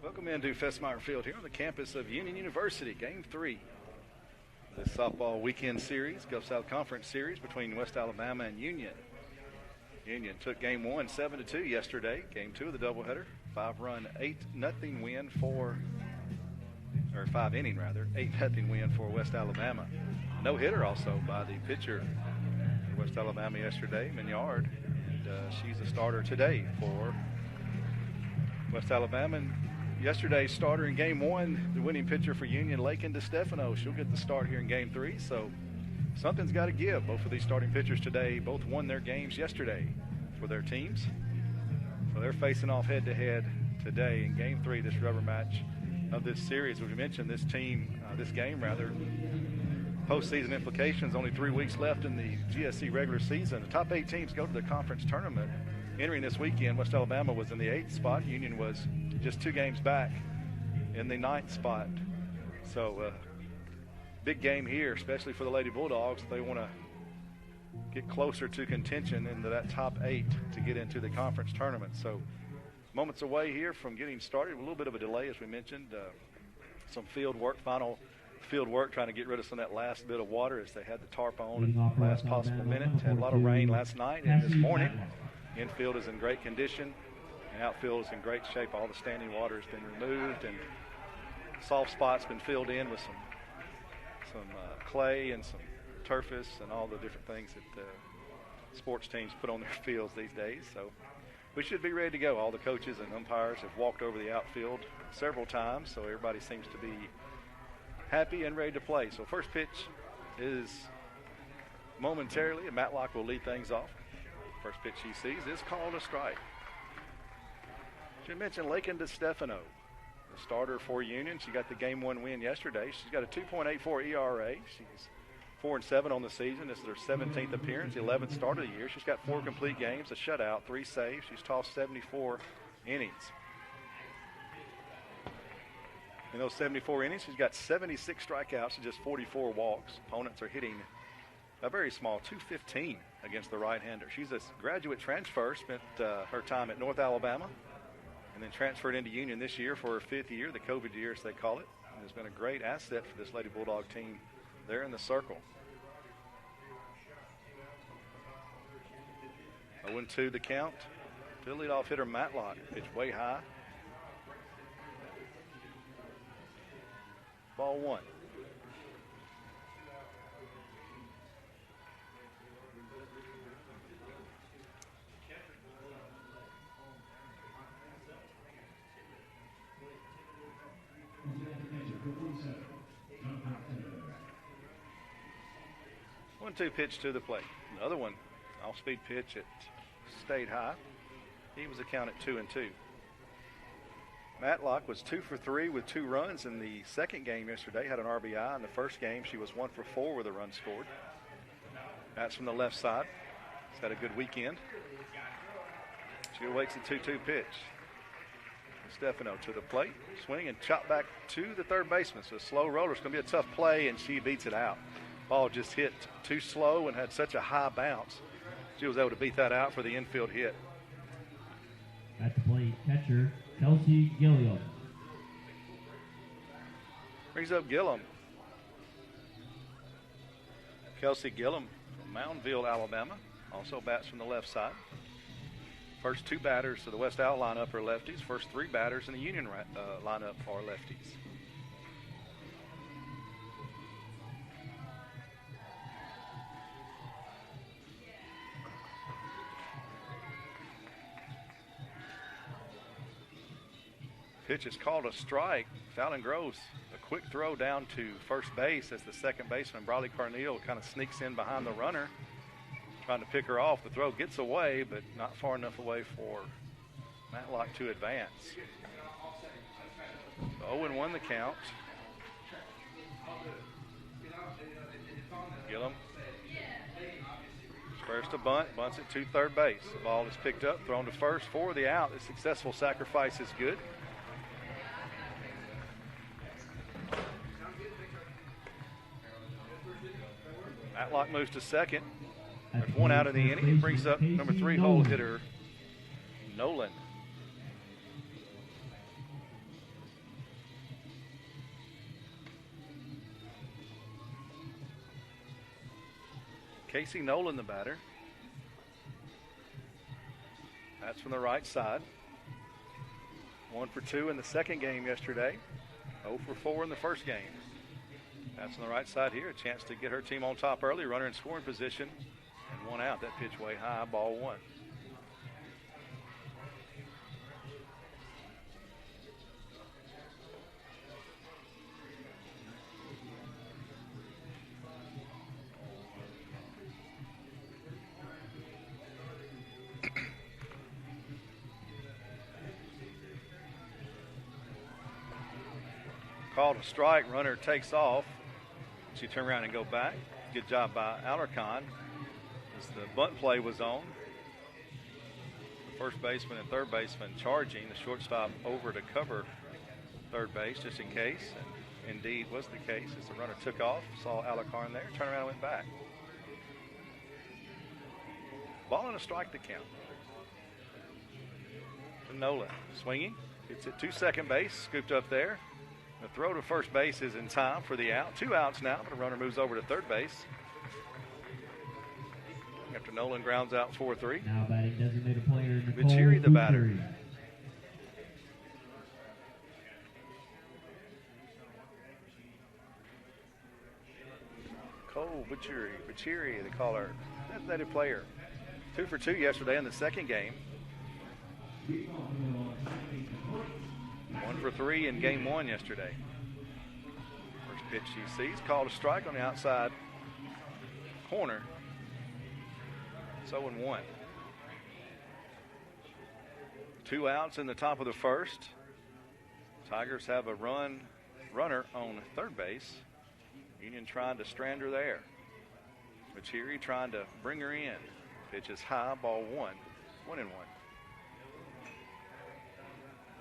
Welcome into Festmeyer Field here on the campus of Union University. Game 3. This softball weekend series, Gulf South Conference series between West Alabama and Union. Union took game 1 7-2 yesterday. Game 2 of the doubleheader, 5-run, 8-0 win for, or 5-inning rather, 8-0 win for West Alabama. No hitter also by the pitcher for West Alabama yesterday, Mignard. And she's a starter today for West Alabama. And yesterday's starter in game 1, the winning pitcher for Union, Lakin DeStefano. She'll get the start here in game 3. So something's got to give. Both of these starting pitchers today both won their games yesterday for their teams. So they're facing off head-to-head today in game 3, this rubber match of this series. As we mentioned, this game, postseason implications, only 3 weeks left in the GSC regular season. The top 8 teams go to the conference tournament. Entering this weekend, West Alabama was in the 8th spot. Union was just 2 games back in the 9th spot. So big game here, especially for the Lady Bulldogs. They want to get closer to contention into that top 8 to get into the conference tournament. So moments away here from getting started. A little bit of a delay, as we mentioned. Some final field work trying to get rid of some of that last bit of water as they had the tarp on at the last possible minute. Had a lot of rain last night and this morning. Infield is in great condition. And outfield is in great shape. All the standing water has been removed and soft spots been filled in with some clay and some turfus and all the different things that sports teams put on their fields these days. So we should be ready to go. All the coaches and umpires have walked over the outfield several times, so everybody seems to be happy and ready to play. So first pitch is momentarily, and Matlock will lead things off. First pitch he sees is called a strike. As you mentioned, Lakin DeStefano, the starter for Union. She got the game 1 win yesterday. She's got a 2.84 ERA. She's 4-7 on the season. This is her 17th appearance, 11th start of the year. She's got 4 complete games, a shutout, 3 saves. She's tossed 74 innings. In those 74 innings, she's got 76 strikeouts and just 44 walks. Opponents are hitting a very small 215 against the right-hander. She's a graduate transfer, spent her time at North Alabama, and then transferred into Union this year for her 5th year, the COVID year as they call it. And has been a great asset for this Lady Bulldog team there in the circle. 0-2 the count. To the leadoff hitter Matlock, pitch way high. Ball 1. One-two pitch to the plate. Another one, off-speed pitch. It stayed high. He was a count at 2-2. Matlock was 2 for 3 with 2 runs in the second game yesterday. Had an RBI in the first game. She was 1 for 4 with a run scored. That's from the left side. She's had a good weekend. She awaits the 2-2 pitch. Stefano to the plate, swing and chop back to the third baseman. So a slow roller. It's going to be a tough play, and she beats it out. Ball just hit too slow and had such a high bounce. She was able to beat that out for the infield hit. At the plate, catcher Kelsey Gilliam. Brings up Gillum. Kelsey Gillum from Moundville, Alabama. Also bats from the left side. First 2 batters of the West Al lineup are lefties. First 3 batters in the Union lineup are lefties. Pitch is called a strike. Fallon Groves, a quick throw down to first base as the second baseman, Bradley Carneal, kind of sneaks in behind the runner, trying to pick her off. The throw gets away, but not far enough away for Matlock to advance. So 0-1 the count. Gillum first to bunt, bunts it to third base. The ball is picked up, thrown to first for the out. The successful sacrifice is good. Matlock moves to second. There's 1 out of the inning. He brings up number 3 hole hitter Nolan. Casey Nolan, the batter. That's from the right side. 1 for 2 in the second game yesterday. 0 for 4 in the first game. That's on the right side here. A chance to get her team on top early. Runner in scoring position. And 1 out. That pitch way high. Ball 1. Called a strike. Runner takes off. She turned around and go back. Good job by Alarcon as the bunt play was on. The first baseman and third baseman charging. The shortstop over to cover third base just in case. And indeed was the case as the runner took off. Saw Alarcon there. Turned around and went back. Ball and a strike to count. To Nolan. Swinging. Gets it to second base. Scooped up there. The throw to first base is in time for the out. 2 outs now, but the runner moves over to third base. After Nolan grounds out 4-3. Now batting designated player Nicole Vichiri, the batter. Cole Vichiri, the caller. Designated player. 2 for 2 yesterday in the second game. 1 for 3 in game 1 yesterday. First pitch she sees, called a strike on the outside corner. It's 0-1. 2 outs in the top of the first. Tigers have a runner on third base. Union trying to strand her there. Vichiri trying to bring her in. Pitch is high, ball 1. 1-1.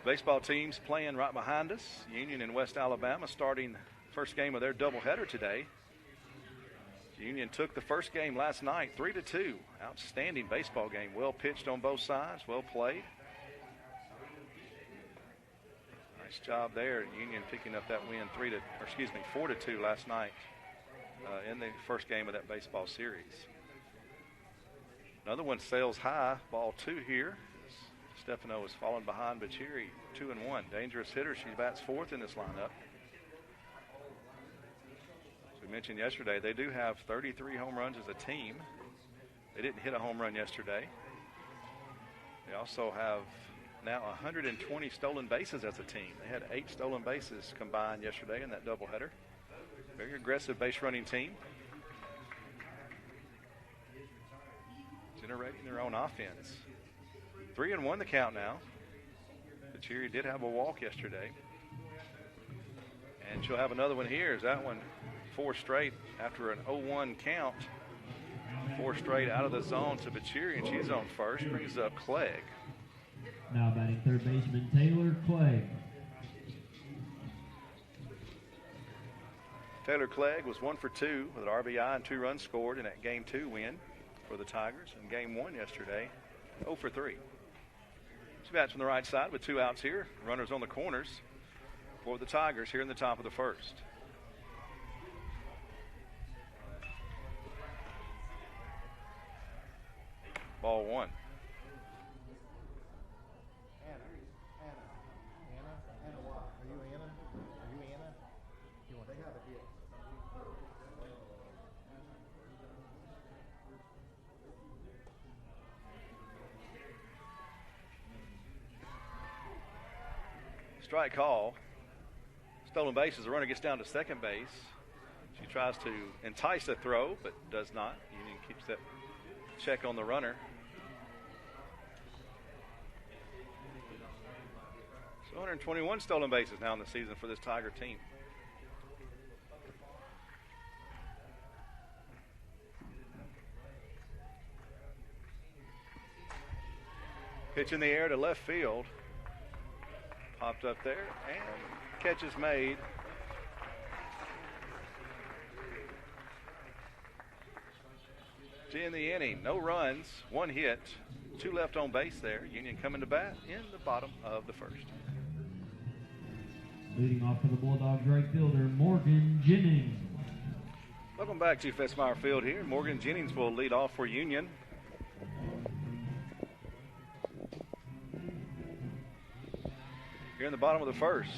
Baseball teams playing right behind us. Union and West Alabama starting first game of their doubleheader today. Union took the first game last night, 3-2. Outstanding baseball game. Well pitched on both sides. Well played. Nice job there. Union picking up that win 4-2 last night in the first game of that baseball series. Another one sails high. Ball 2 here. Stefano is falling behind Vichiri, 2-1. Dangerous hitter. She bats 4th in this lineup. As we mentioned yesterday, they do have 33 home runs as a team. They didn't hit a home run yesterday. They also have now 120 stolen bases as a team. They had 8 stolen bases combined yesterday in that doubleheader. Very aggressive base running team. Generating their own offense. 3-1 the count now. Vichiri did have a walk yesterday. And she'll have another one here. Is that one 4 straight after an 0-1 count. 4 straight out of the zone to Vichiri, and she's on first. Brings up Clegg. Now batting third baseman Taylor Clegg. Taylor Clegg was 1 for 2 with an RBI and 2 runs scored in that Game 2 win for the Tigers. In Game 1 yesterday, 0 for 3. She bats from the right side with 2 outs here. Runners on the corners for the Tigers here in the top of the first. Ball 1. Strike call. Stolen bases. The runner gets down to second base. She tries to entice a throw, but does not. Union keeps that check on the runner. So 121 stolen bases now in the season for this Tiger team. Pitch in the air to left field. Popped up there, and catch is made. In the inning, no runs, 1 hit, 2 left on base there. Union coming to bat in the bottom of the first. Leading off for the Bulldogs right fielder, Morgan Jennings. Welcome back to Fesmeyer Field here. Morgan Jennings will lead off for Union. Here in the bottom of the first.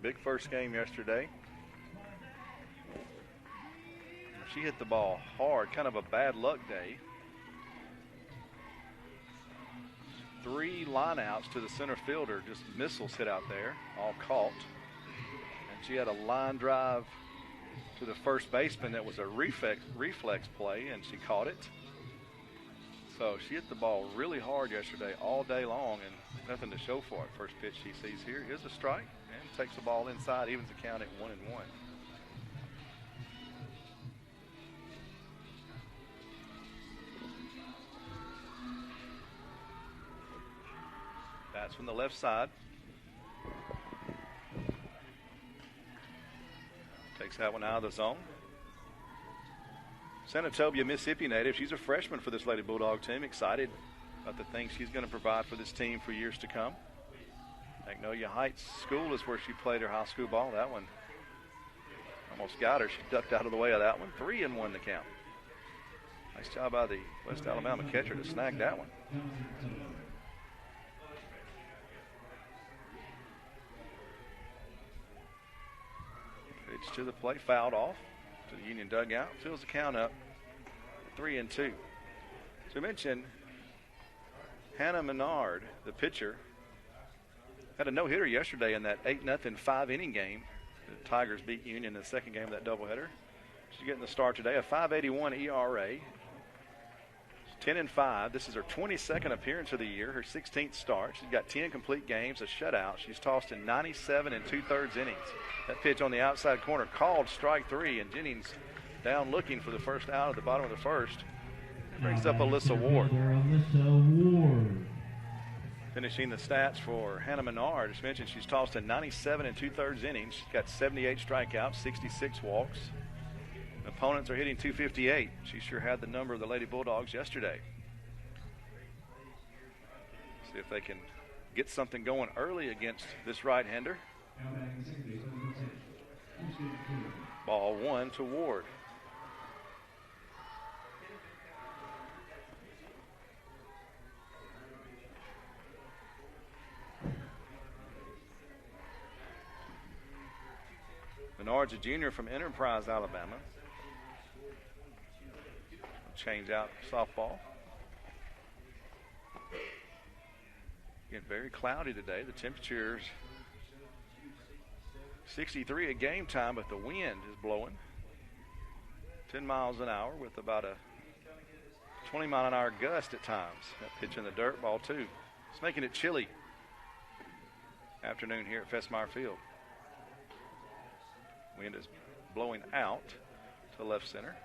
Big first game yesterday. She hit the ball hard, kind of a bad luck day. 3 lineouts to the center fielder, just missiles hit out there, all caught. And she had a line drive to the first baseman that was a reflex play, and she caught it. So she hit the ball really hard yesterday all day long, and nothing to show for it. First pitch she sees here is a strike, and takes the ball inside, evens the count at 1-1. That's from the left side. Takes that one out of the zone. Senatobia, Mississippi native. She's a freshman for this Lady Bulldog team. Excited about the things she's going to provide for this team for years to come. Magnolia Heights School is where she played her high school ball. That one almost got her. She ducked out of the way of that one. 3-1 the count. Nice job by the West Alabama catcher to snag that one. Pitch to the plate, fouled off to the Union dugout. Fills the count up, 3-2. So we mentioned Hannah Menard, the pitcher, had a no-hitter yesterday in that 8-0 5-inning game. The Tigers beat Union in the second game of that doubleheader. She's getting the start today, a 5.81 ERA. 10-5. This is her 22nd appearance of the year, her 16th start. She's got 10 complete games, a shutout. She's tossed in 97 2/3 innings. That pitch on the outside corner called strike 3, and Jennings down looking for the first out at the bottom of the first. Brings up Alyssa Ward. Finishing the stats for Hannah Menard. As mentioned, she's tossed in 97 2/3 innings. She's got 78 strikeouts, 66 walks. Opponents are hitting 258. She sure had the number of the Lady Bulldogs yesterday. See if they can get something going early against this right-hander. Ball 1 to Ward. Menard's a junior from Enterprise, Alabama. Change out softball. Getting very cloudy today. The temperature's 63 at game time, but the wind is blowing 10 miles an hour with about a 20-mile-an-hour gust at times. That pitch in the dirt, ball 2. It's making it chilly afternoon here at Fesmeyer Field. Wind is blowing out to left center.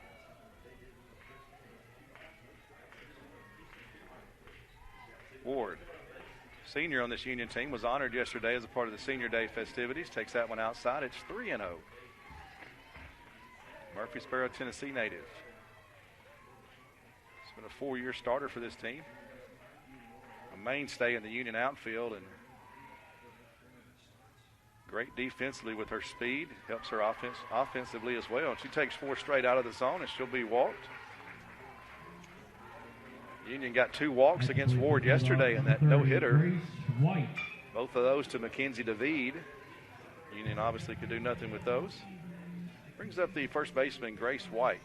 Ward, senior on this Union team, was honored yesterday as a part of the Senior Day festivities. Takes that one outside. It's 3-0. Murfreesboro, Tennessee native. It's been a 4-year starter for this team. A mainstay in the Union outfield and great defensively with her speed. Helps her offensively as well. And she takes 4 straight out of the zone and she'll be walked. Union got 2 walks against Ward yesterday in that no-hitter. Both of those to Mackenzie David. Union obviously could do nothing with those. Brings up the first baseman, Grace White.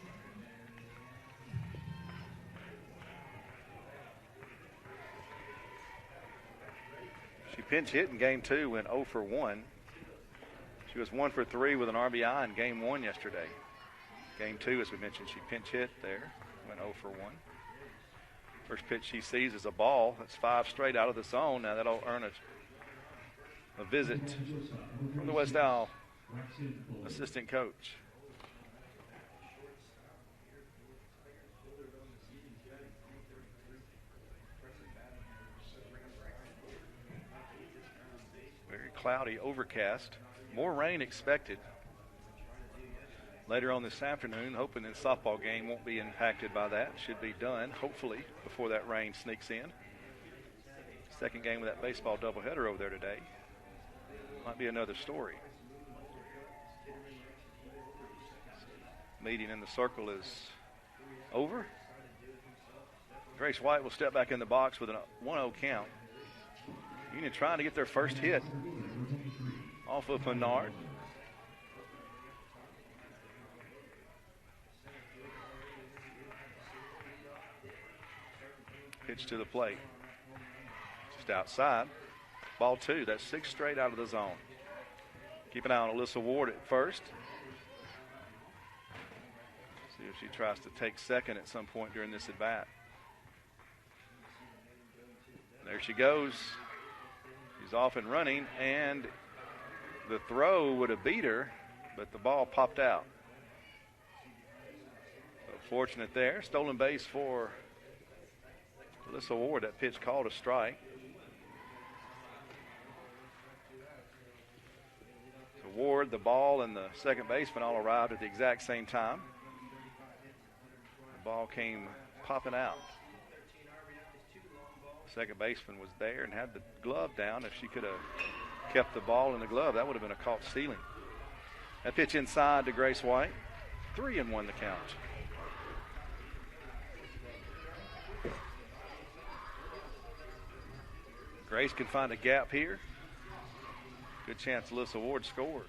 She pinch hit in game 2, went 0 for 1. She was 1 for 3 with an RBI in game 1 yesterday. Game 2, as we mentioned, she pinch hit there, went 0 for 1. First pitch she sees is a ball. That's 5 straight out of the zone. Now that'll earn a visit from the West Al assistant coach. Very cloudy, overcast. More rain expected later on this afternoon. Hoping the softball game won't be impacted by that. Should be done, hopefully, before that rain sneaks in. Second game of that baseball doubleheader over there today. Might be another story. meeting in the circle is over. Grace White will step back in the box with a 1-0 count. Union trying to get their first hit off of Menard. Pitch to the plate. Just outside. Ball 2. That's 6 straight out of the zone. Keep an eye on Alyssa Ward at first. See if she tries to take second at some point during this at bat. There she goes. She's off and running, and the throw would have beat her, but the ball popped out. So fortunate there. Stolen base for Alyssa Ward. That pitch called a strike. So Ward, the ball, and the second baseman all arrived at the exact same time. The ball came popping out. Second baseman was there and had the glove down. If she could have kept the ball in the glove, that would have been a caught stealing. That pitch inside to Grace White. 3-1 the count. Grace can find a gap here. Good chance Alyssa Ward scores.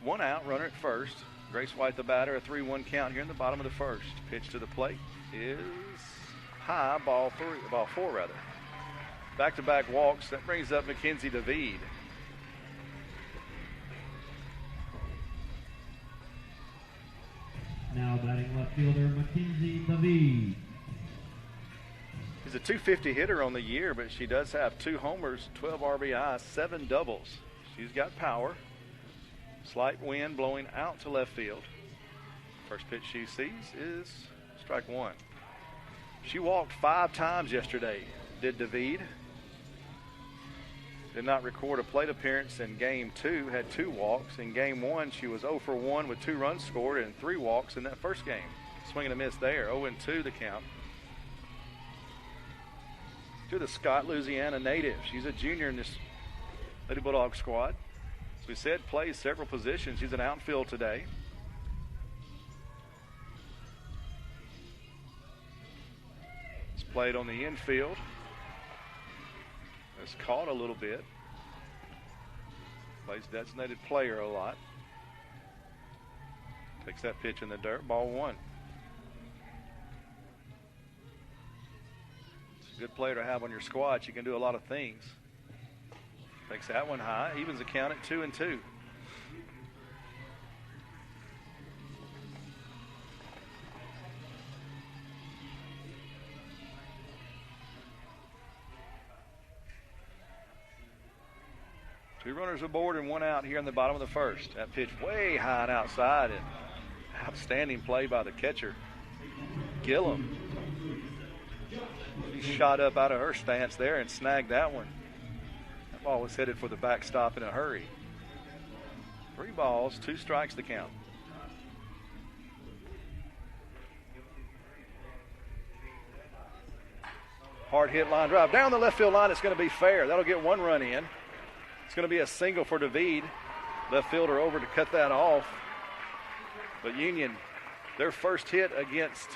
One out, runner at first. Grace White, the batter, a 3-1 count here in the bottom of the first. Pitch to the plate is high, ball 4 rather. Back-to-back walks. That brings up Mackenzie David. Now batting left fielder Mackenzie David. She's a .250 hitter on the year, but she does have 2 homers, 12 RBIs, 7 doubles. She's got power. Slight wind blowing out to left field. First pitch she sees is strike 1. She walked 5 times yesterday, did David. Did not record a plate appearance in game 2, had 2 walks. In game 1, she was 0 for 1 with 2 runs scored and 3 walks in that first game. Swing and a miss there, 0-2 the count. To the Scott, Louisiana native. She's a junior in this Lady Bulldog squad. As we said, plays several positions. She's an outfield today. It's played on the infield. It's caught a little bit. Plays designated player a lot. Takes that pitch in the dirt. Ball 1. It's a good player to have on your squad. She can do a lot of things. Takes that one high. Evens the count at 2-2. Two runners aboard and 1 out here in the bottom of the first. That pitch way high and outside, and outstanding play by the catcher, Gillum. She shot up out of her stance there and snagged that one. That ball was headed for the backstop in a hurry. 3 balls, 2 strikes to count. Hard hit line drive. Down the left field line, it's going to be fair. That'll get 1 run in. It's going to be a single for David. Left fielder over to cut that off. But Union, their first hit against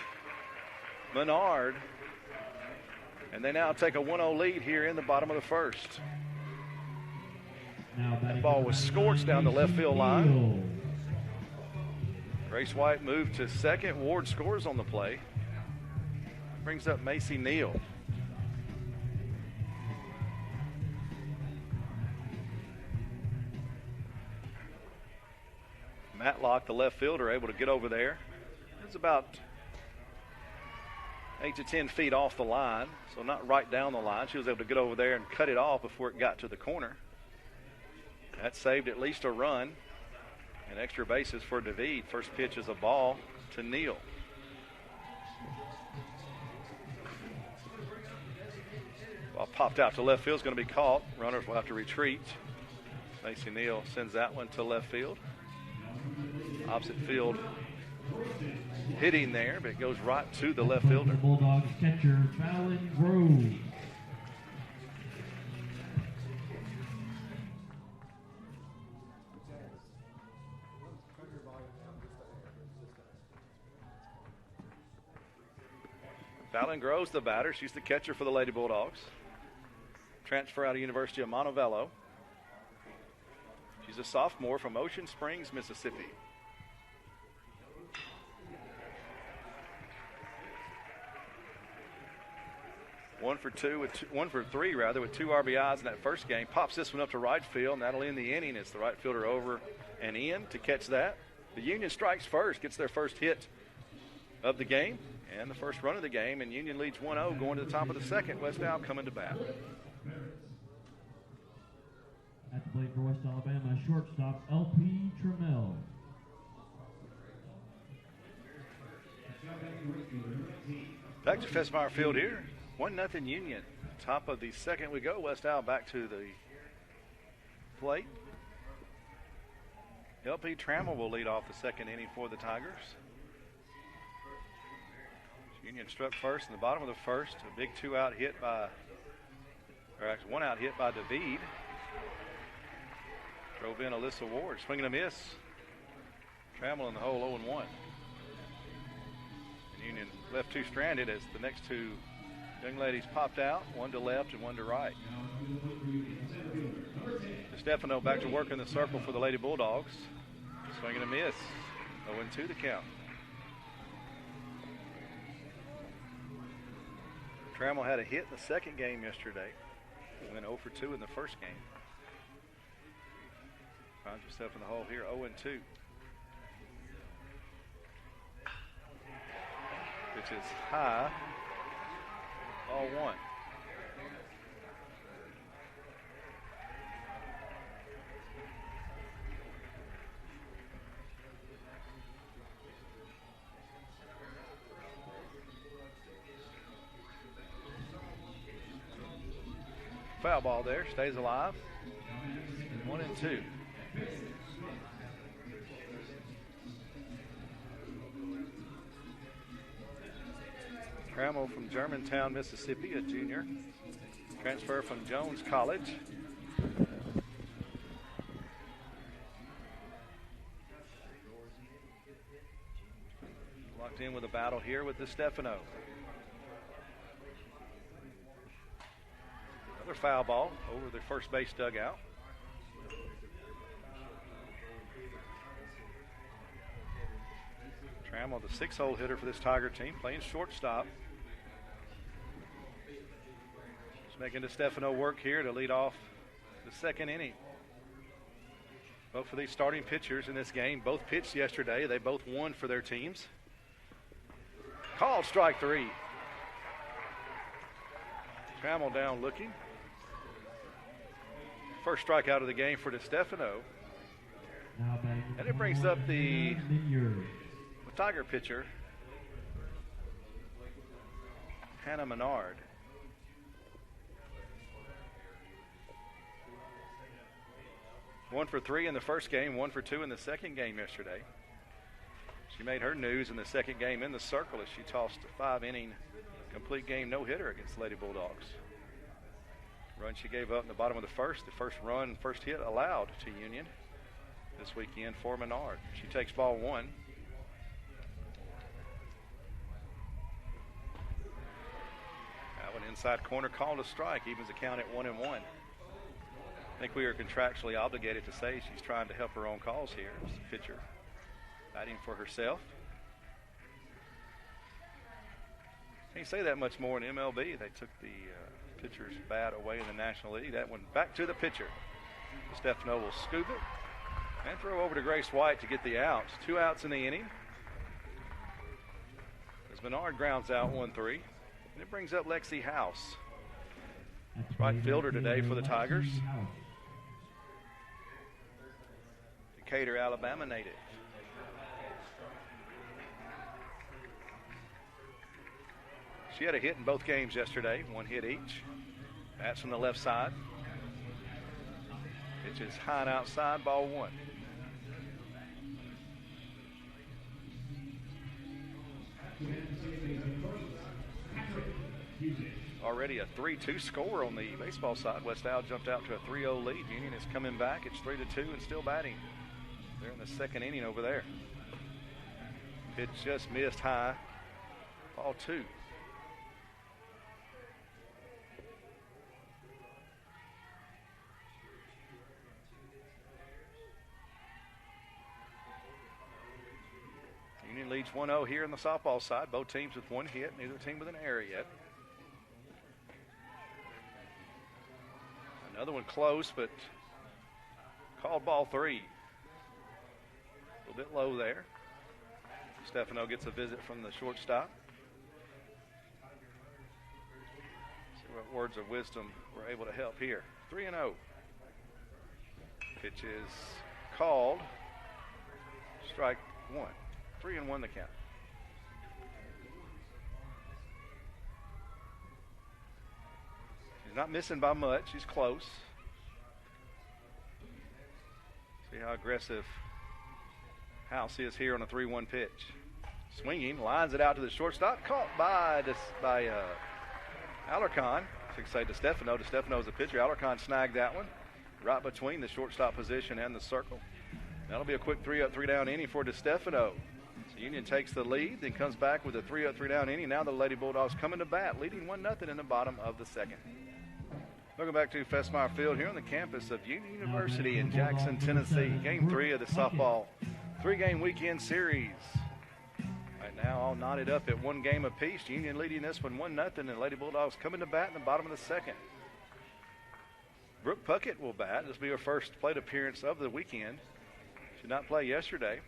Menard. And they now take a 1-0 lead here in the bottom of the first. That ball was scorched down the left field line. Grace White moved to second. Ward scores on the play. Brings up Macy Neal. Matlock, the left fielder, able to get over there. It's about 8 to 10 feet off the line, so not right down the line. She was able to get over there and cut it off before it got to the corner. That saved at least a run and extra bases for David. First pitch is a ball to Neal. Ball popped out to left field. Is going to be caught. Runners will have to retreat. Macy Neal sends that one to left field. Opposite field hitting there, but it goes right to the left fielder. Bulldogs catcher, Fallon Grove. Fallon Groves, the batter. She's the catcher for the Lady Bulldogs. Transfer out of University of Montevallo. She's a sophomore from Ocean Springs, Mississippi. One for three with 2 RBIs in that first game. Pops this one up to right field, and that'll end the inning. It's the right fielder over and in to catch that. The Union strikes first, gets their first hit of the game and the first run of the game, and Union leads 1-0 going to the top of the second. West Al coming to bat. At the plate for West Alabama, shortstop LP Trammell. Back to Fesmeyer Field here. 1-0 Union. Top of the second we go. West Al back to the plate. LP Trammell will lead off the second inning for the Tigers. Union struck first in the bottom of the first. A big 2-out hit by, or actually 1-out hit by David. Drove in Alyssa Ward. Swing and a miss. Trammell in the hole 0-1. And Union left 2 stranded as the next 2 young ladies popped out, 1 to left and 1 to right. Stefano back to work in the circle for the Lady Bulldogs. Swing and a miss. 0-2 the count. Trammell had a hit in the second game yesterday. Went 0 for 2 in the first game. Finds herself in the hole here, 0-2. Which is high. Ball 1. Foul ball there, stays alive. 1-2. Trammell from Germantown, Mississippi, a junior. Transfer from Jones College. Locked in with a battle here with the Stefano. Another foul ball over the first base dugout. Trammell, the 6-hole hitter for this Tiger team, playing shortstop. Just making DeStefano work here to lead off the second inning. Both of these starting pitchers in this game both pitched yesterday. They both won for their teams. Called strike 3. Trammell down looking. First strikeout of the game for DeStefano. And it brings up the Tiger pitcher, Hannah Menard. One for 3 in the first game, 1 for 2 in the second game yesterday. She made her news in the second game in the circle as she tossed a 5-inning complete game no-hitter against the Lady Bulldogs. Run she gave up in the bottom of the first run, first hit allowed to Union this weekend for Menard. She takes ball 1. Now an inside corner called a strike, evens the count at 1-1. I think we are contractually obligated to say she's trying to help her own cause here as a pitcher batting for herself. Can't say that much more in MLB. They took the pitcher's bat away in the National League. That one back to the pitcher. Stefano will scoop it and throw over to Grace White to get the outs. 2 outs in the inning. As Menard grounds out 1-3. And it brings up Lexi House. Right fielder today for the Tigers. Decatur, Alabama native. She had a hit in both games yesterday, 1 hit each. Bats from the left side. Pitch is high and outside, ball 1. Already a 3-2 score on the baseball side. West Al jumped out to a 3-0 lead. Union is coming back. It's 3-2 and still batting. They're in the second inning over there. Pitch just missed high. Ball 2. 1-0 here in the softball side. Both teams with one hit, neither team with an error yet. Another one close, but called ball 3. A little bit low there. Stefano gets a visit from the shortstop. See what words of wisdom were able to help here. 3-0. Pitch is called. Strike 1. 3-1 the count. He's not missing by much. He's close. See how aggressive House is here on a 3-1 pitch. Swinging, lines it out to the shortstop. Caught by Alarcon. I should say DeStefano. DeStefano is the pitcher. Alarcon snagged that one right between the shortstop position and the circle. That'll be a quick 3-up, 3-down inning for DeStefano. So Union takes the lead, then comes back with a 3-up, 3-down inning. Now the Lady Bulldogs coming to bat, leading 1-0 in the bottom of the second. Welcome back to Festmeyer Field here on the campus of Union University in Jackson, Tennessee. Game 3 of the softball 3-game weekend series. Right now all knotted up at 1 game apiece. Union leading this one 1-0, and the Lady Bulldogs coming to bat in the bottom of the second. Brooke Puckett will bat. This will be her first plate appearance of the weekend. She did not play yesterday.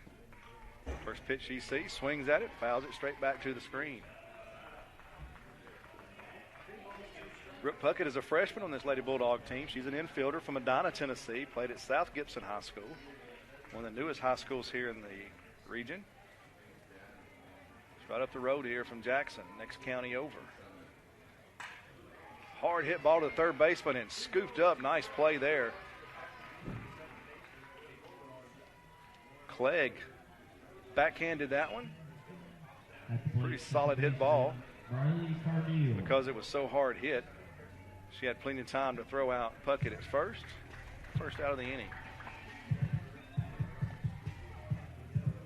First pitch she sees, swings at it, fouls it straight back to the screen. Brooke Puckett is a freshman on this Lady Bulldog team. She's an infielder from Medina, Tennessee, played at South Gibson High School, one of the newest high schools here in the region. She's right up the road here from Jackson, next county over. Hard hit ball to the third baseman and scooped up. Nice play there. Clegg backhanded that one. Pretty solid hit ball. Because it was so hard hit, she had plenty of time to throw out Puckett at first. First out of the inning.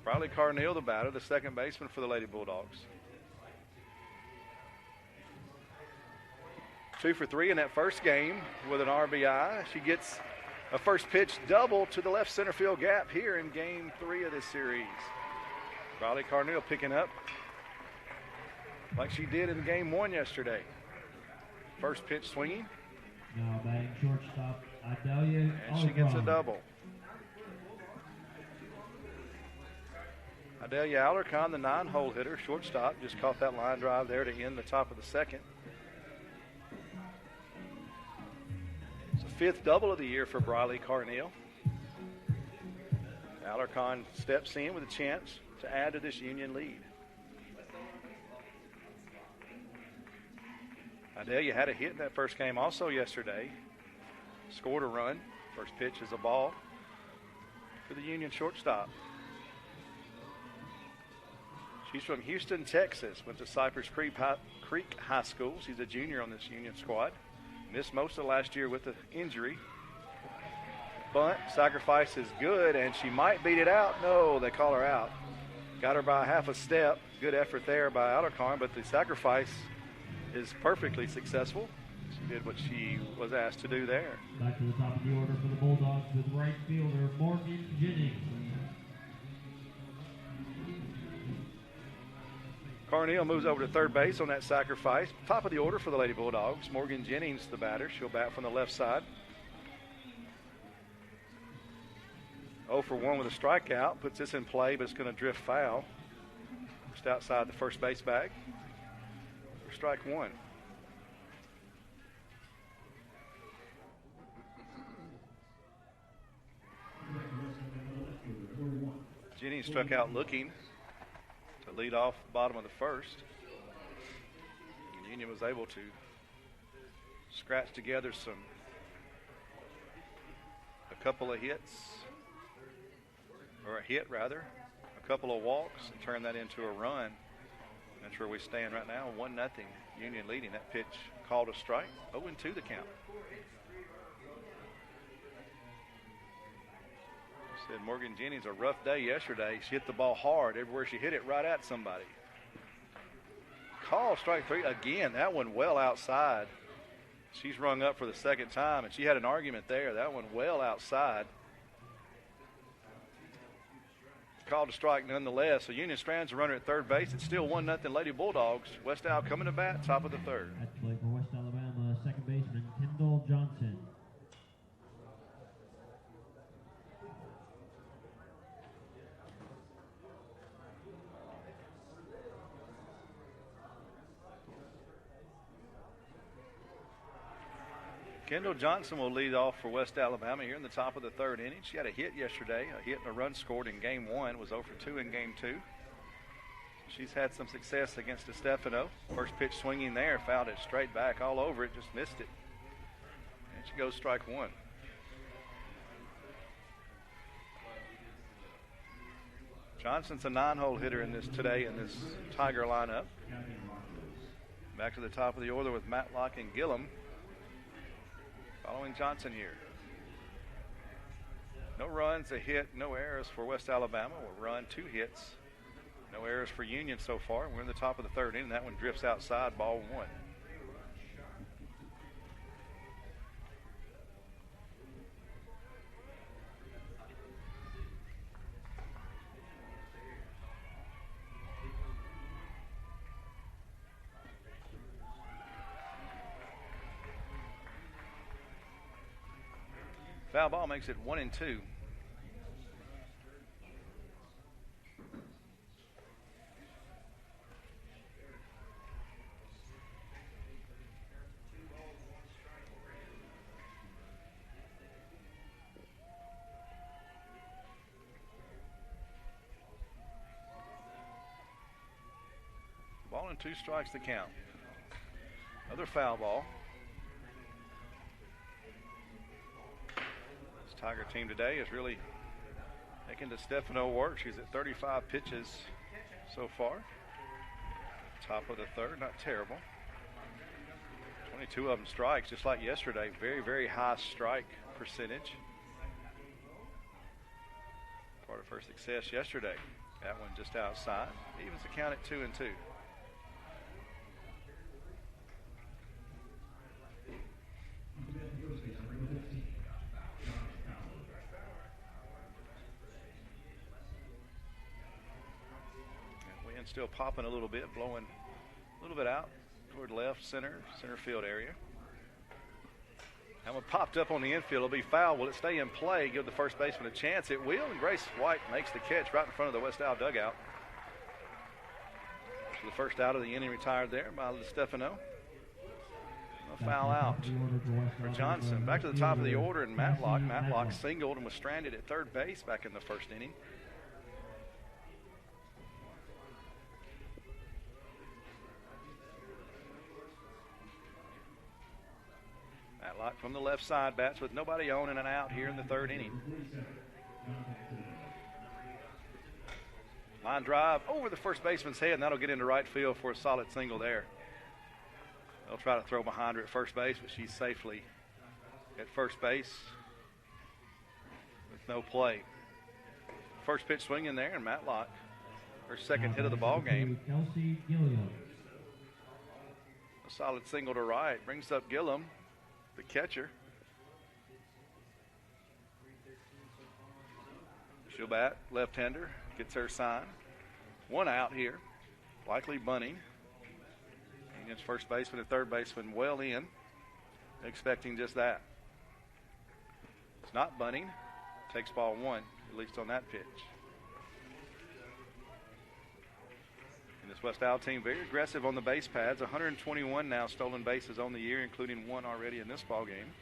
Riley Carneal, the batter, the second baseman for the Lady Bulldogs. 2 for 3 in that first game with an RBI. She gets a first pitch double to the left center field gap here in game 3 of this series. Riley Carneal picking up like she did in game 1 yesterday. First pitch swinging. Now batting shortstop, Adelia. And she gets a double. Adelia Alarcon, the 9-hole hitter, shortstop, just caught that line drive there to end the top of the second. It's the 5th double of the year for Briley Carneal. Alarcon steps in with a chance to add to this Union lead. Adelia had a hit in that first game also yesterday. Scored a run. First pitch is a ball for the Union shortstop. She's from Houston, Texas. Went to Cypress Creek High School. She's a junior on this Union squad. Missed most of last year with the injury. Bunt, sacrifice is good, and she might beat it out. No, they call her out. Got her by half a step. Good effort there by Alarcon, but the sacrifice is perfectly successful. She did what she was asked to do there. Back to the top of the order for the Bulldogs with right fielder Morgan Jennings. Carneal moves over to third base on that sacrifice. Top of the order for the Lady Bulldogs. Morgan Jennings, the batter. She'll bat from the left side. 0 for 1 with a strikeout. Puts this in play, but it's going to drift foul. Just outside the first base bag. For strike 1. Jennings struck out looking to lead off the bottom of the first. And Union was able to scratch together a couple of hits, or a hit rather, a couple of walks, and turn that into a run. That's where we stand right now, 1-0, Union leading. That pitch called a strike, 0-2 the count. Said Morgan Jennings, a rough day yesterday. She hit the ball hard everywhere she hit it, right at somebody. Call strike 3 again. That one well outside. She's rung up for the second time, and she had an argument there. That one well outside. called a strike nonetheless. So Union strands a runner at third base. It's still 1-0 Lady Bulldogs. West Al coming to bat, top of the third. At the plate for West Alabama, second baseman Kendall Johnson. Kendall Johnson will lead off for West Alabama here in the top of the third inning. She had a hit yesterday, a hit and a run scored in game one, was 0 for 2 in game two. She's had some success against DeStefano. First pitch swinging there, fouled it straight back all over it, just missed it. And she goes strike one. Johnson's a 9-hole hitter in this today in this Tiger lineup. Back to the top of the order with Matlock and Gillum. Following Johnson here. No runs, a hit, no errors for West Alabama. A run, 2 hits. No errors for Union so far. We're in the top of the third inning. That one drifts outside, ball 1. Foul ball makes it 1-2. Ball and 2 strikes to count. Another foul ball. Tiger team today is really making DeStefano work. She's at 35 pitches so far. Top of the third, not terrible. 22 of them strikes, just like yesterday. Very, very high strike percentage. Part of her success yesterday. That one just outside. Evens the count at 2-2. Still popping a little bit, blowing a little bit out toward left, center field area. That one popped up on the infield. It'll be foul. Will it stay in play? Give the first baseman a chance. It will, and Grace White makes the catch right in front of the West Al dugout. So the first out of the inning retired there by DeStefano. A foul out for Johnson. Back to the top of the order, and Matlock. Matlock singled and was stranded at third base back in the first inning. Matlock from the left side bats with nobody on and an out here in the third inning. Line drive over the first baseman's head, and that'll get into right field for a solid single there. They'll try to throw behind her at first base, but she's safely at first base with no play. First pitch swinging there, and Matlock, her second hit of the ball game. A solid single to right, brings up Gillum, the catcher. She'll bat, left-hander, gets her sign. One out here, likely bunting. Against first baseman and third baseman well in, expecting just that. It's not bunting, takes ball 1, at least on that pitch. And this West Al team very aggressive on the base pads. 121 now stolen bases on the year, including 1 already in this ball game.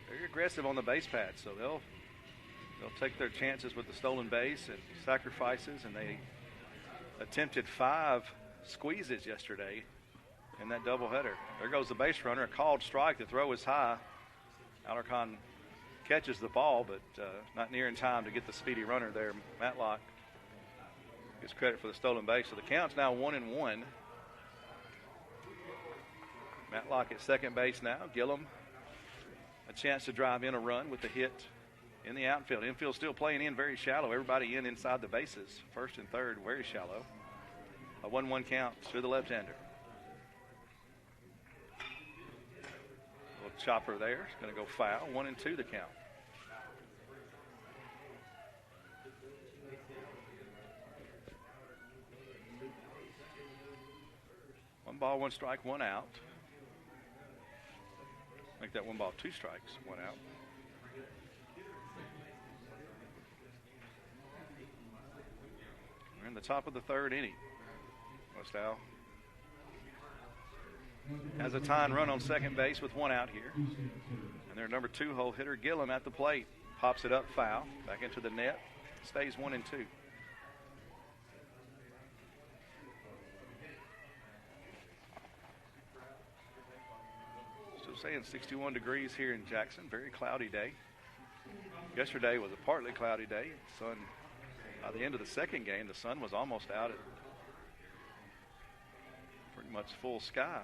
Very aggressive on the base pads, so they'll take their chances with the stolen base and sacrifices, and they attempted 5 squeezes yesterday in that doubleheader. There goes the base runner, a called strike. The throw is high. Alarcon catches the ball, but not near in time to get the speedy runner there. Matlock gets credit for the stolen base. So the count's now 1-1. Matlock at second base now. Gillum a chance to drive in a run with the hit in the outfield. Infield still playing in very shallow. Everybody inside the bases. First and third very shallow. A 1-1 count to the left-hander. Little chopper there. It's going to go foul. 1-2 the count. 1 ball, 1 strike, 1 out. Make that 1 ball, 2 strikes, 1 out. We're in the top of the 3rd inning. West Al has a tying run on second base with 1 out here. And their number 2 hole hitter, Gillum, at the plate. Pops it up foul, back into the net. Stays 1-2. Still saying 61 degrees here in Jackson. Very cloudy day. Yesterday was a partly cloudy day. Sun, by the end of the second game, the sun was almost out at pretty much full sky.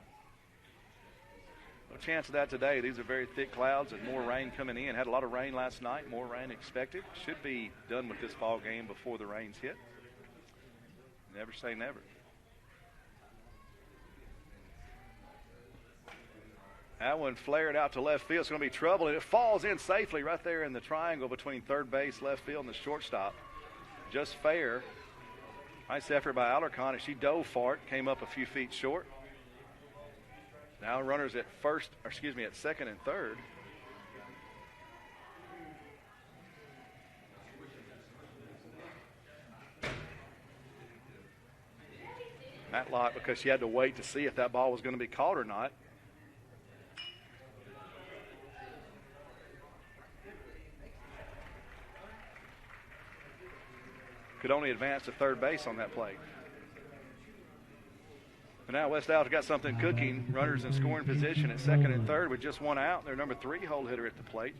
No chance of that today. These are very thick clouds and more rain coming in. Had a lot of rain last night, more rain expected. Should be done with this ball game before the rains hit. Never say never. That one flared out to left field. It's going to be trouble, and it falls in safely right there in the triangle between third base, left field, and the shortstop. Just fair. Nice effort by Alarcon. She dove for it, came up a few feet short. Now runners at at second and third. Matlock, because she had to wait to see if that ball was going to be caught or not. Could only advance to third base on that play. But now West Al's got something cooking. Runners in scoring position at second and third with just 1 out. Their number 3 hole hitter at the plate.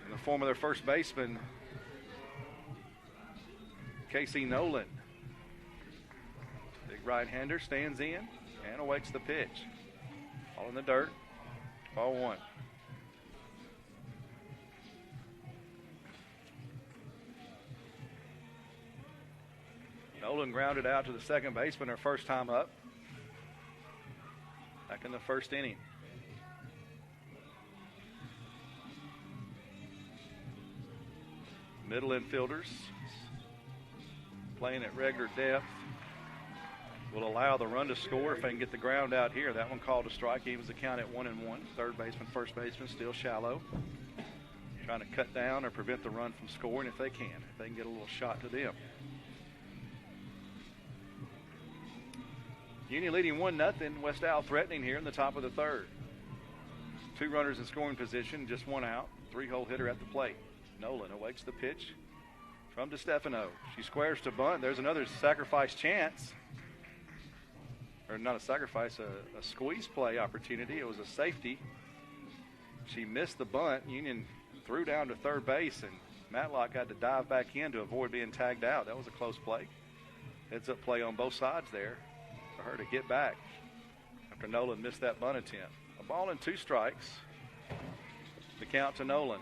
In the form of their first baseman, Casey Nolan. Big right-hander stands in and awaits the pitch. Ball in the dirt. Ball 1. Nolan grounded out to the second baseman her first time up. Back in the first inning. Middle infielders playing at regular depth will allow the run to score if they can get the ground out here. That one called a strike. Evens the count at 1-1. Third baseman, first baseman still shallow. Trying to cut down or prevent the run from scoring if they can get a little shot to them. Union leading 1-0. West Al threatening here in the top of the third. 2 runners in scoring position, just 1 out. 3 hole hitter at the plate. Nolan awaits the pitch from DeStefano. She squares to bunt. There's another sacrifice chance. Or not a sacrifice, a squeeze play opportunity. It was a safety. She missed the bunt. Union threw down to third base, and Matlock had to dive back in to avoid being tagged out. That was a close play. Heads up play on both sides there for her to get back after Nolan missed that bunt attempt. A ball and 2 strikes. The count to Nolan.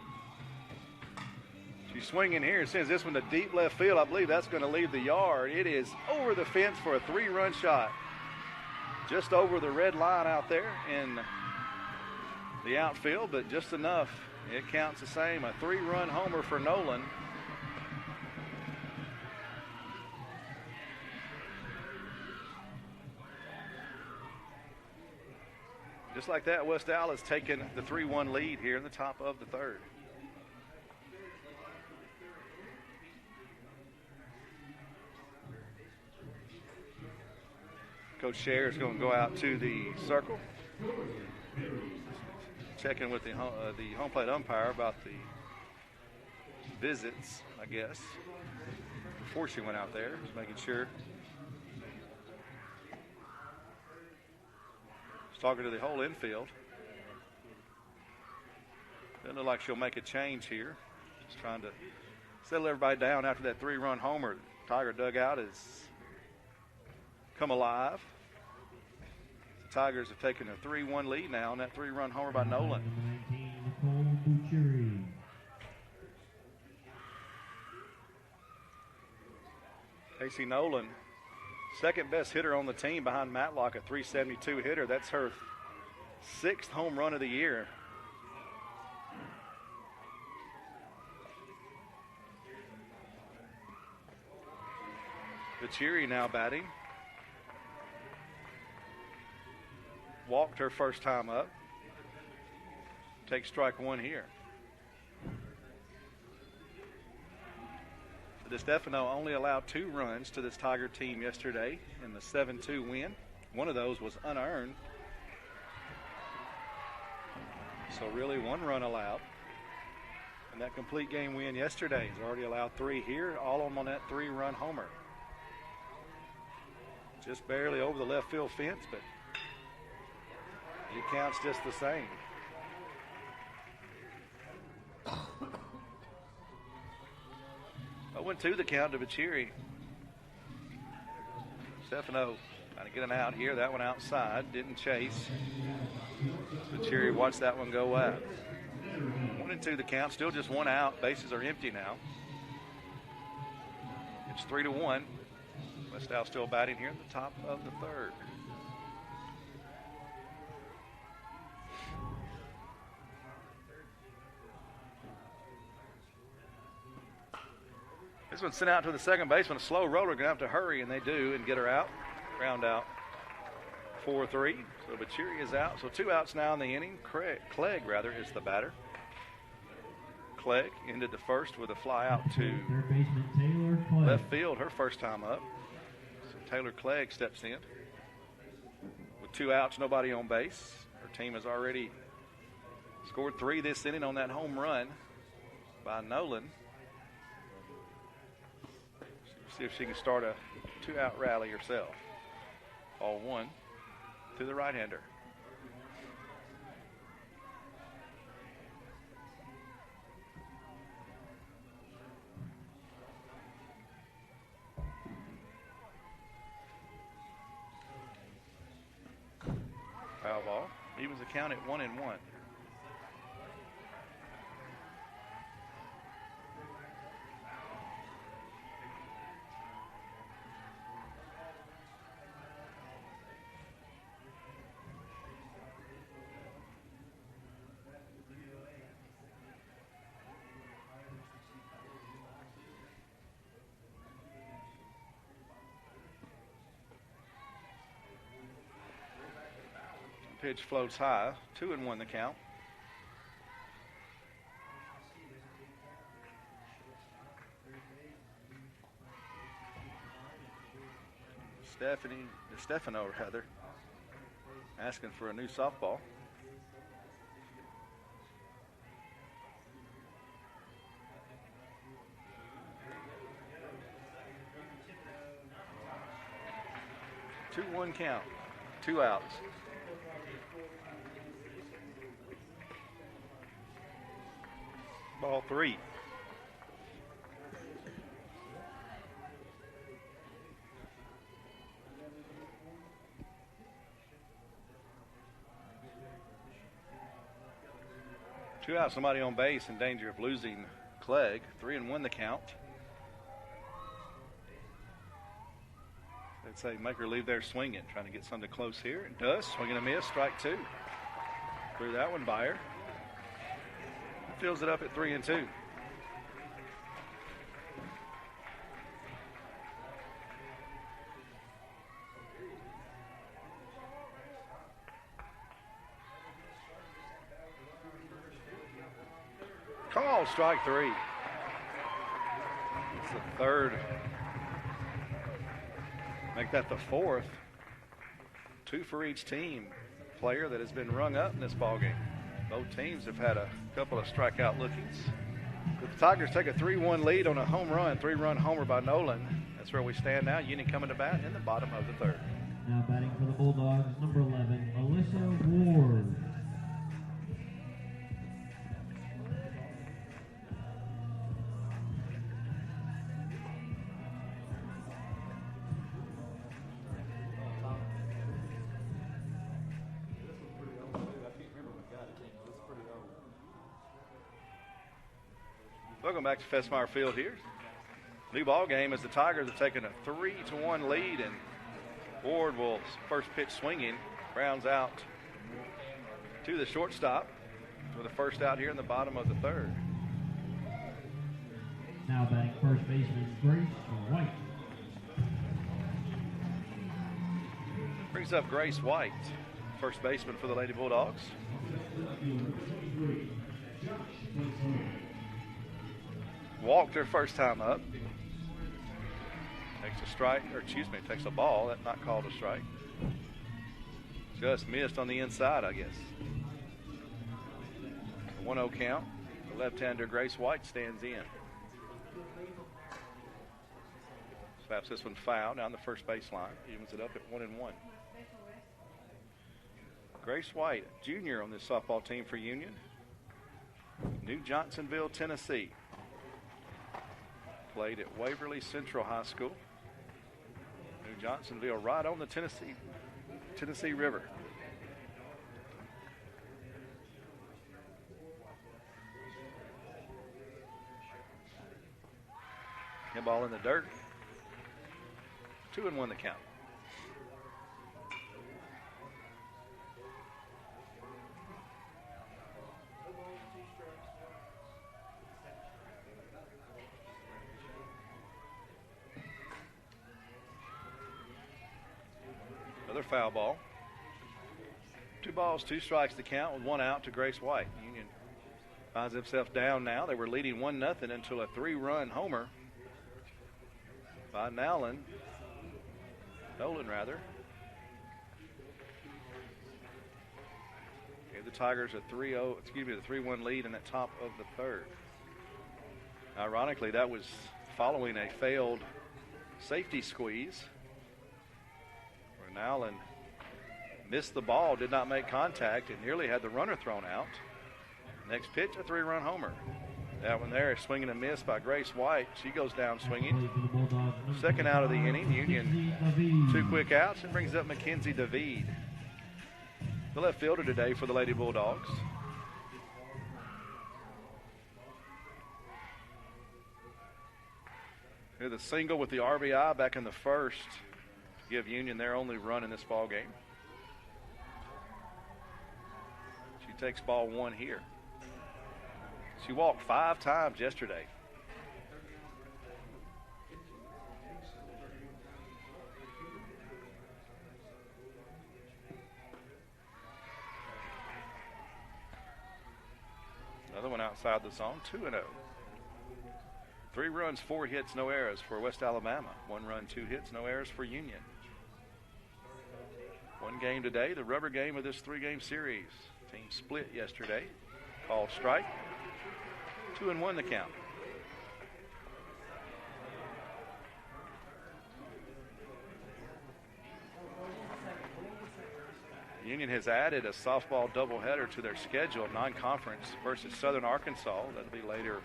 She's swinging here and sends this one to deep left field. I believe that's going to leave the yard. It is over the fence for a 3-run shot. Just over the red line out there in the outfield, but just enough. It counts the same. A 3-run homer for Nolan. Just like that, West Al has taken the 3-1 lead here in the top of the third. Coach Scher is going to go out to the circle, checking with the home plate umpire about the visits, I guess, before she went out there, just making sure. Talking to the whole infield. Doesn't look like she'll make a change here. Just trying to settle everybody down after that 3-run homer. Tiger dugout has come alive. The Tigers have taken a 3-1 lead now on that 3-run homer by Nolan. Casey Nolan, second best hitter on the team behind Matlock, a .372 hitter. That's her 6th home run of the year. Vachiri now batting. walked her first time up. Takes strike one here. DeStefano only allowed 2 runs to this Tiger team yesterday in the 7-2 win. One of those was unearned. So really 1 run allowed. And that complete game win yesterday has already allowed 3 here, all on that 3-run homer. Just barely over the left field fence, but it counts just the same. I went to the count to Bachiri. Stefano trying to get an out here. That one outside. Didn't chase. Bachiri watched that one go out. 1-2 the count. Still just 1 out. Bases are empty now. It's 3-1. Westall still batting here at the top of the 3rd. This one's sent out to the second baseman. A slow roller, going to have to hurry, and they do, and get her out. Ground out 4-3. So Bachiri is out. So 2 outs now in the inning. Clegg is the batter. Clegg ended the first with a fly out to third baseman Taylor Clegg. Left field, her first time up. So Taylor Clegg steps in. With 2 outs, nobody on base. Her team has already scored 3 this inning on that home run by Nolan. See if she can start a 2-out rally herself. Ball 1 to the right-hander. Foul ball. Evens the count at 1-1. Pitch floats high. 2-1 the count. Stefano asking for a new softball. Two 2-1 count. 2 outs. Ball 3. Two out, somebody on base in danger of losing Clegg. 3-1 the count. They'd say make her leave there swinging, trying to get something close here. It does. Swing and a miss, strike 2. Threw that one by her. Fills it up at 3-2. Call, strike 3. It's the 3rd. Make that the 4th. 2 for each team player that has been rung up in this ballgame. Both teams have had a couple of strikeout lookings. The Tigers take a 3-1 lead on a home run, 3-run homer by Nolan. That's where we stand now. Union coming to bat in the bottom of the 3rd. Now batting for the Bulldogs, number 11, Alyssa Ward. Welcome back to Festmeyer Field here. New ball game as the Tigers have taken a 3-1 lead, and Ward will first pitch swinging, grounds out to the shortstop for the first out here in the bottom of the 3rd. Now batting first baseman Grace White. Brings up Grace White. first baseman for the Lady Bulldogs. Walked her first time up. Takes a strike, or excuse me, takes a ball. That's not called a strike. Just missed on the inside, I guess. 1-0 count. The left-hander Grace White stands in. Slaps this one foul down the first baseline. Evens it up at 1-1. Grace White, junior on this softball team for Union. New Johnsonville, Tennessee. Played at Waverly Central High School. New Johnsonville right on the Tennessee River. Hit ball in the dirt. 2-1 the count. Another foul ball. 2 balls, 2 strikes to count with 1 out to Grace White. Union finds himself down now. They were leading 1-0 until a 3-run homer by Nolan. Gave the Tigers a 3-1 lead in the top of the third. Ironically, that was following a failed safety squeeze where Nolan missed the ball, did not make contact, and nearly had the runner thrown out. Next pitch, a 3-run homer. That one there is swinging a miss by Grace White. She goes down swinging. Second out of the inning. Union 2 quick outs and brings up Mackenzie David, the left fielder today for the Lady Bulldogs. Here's the single with the RBI back in the first to give Union their only run in this ball game. She takes ball 1 here. She walked 5 times yesterday. Another one outside the zone, 2-0. 3 runs, 4 hits, no errors for West Alabama. 1 run, 2 hits, no errors for Union. 1 game today, the rubber game of this 3-game series. Team split yesterday. Called strike. 2-1 the count. Union has added a softball doubleheader to their schedule, non-conference versus Southern Arkansas. That'll be later.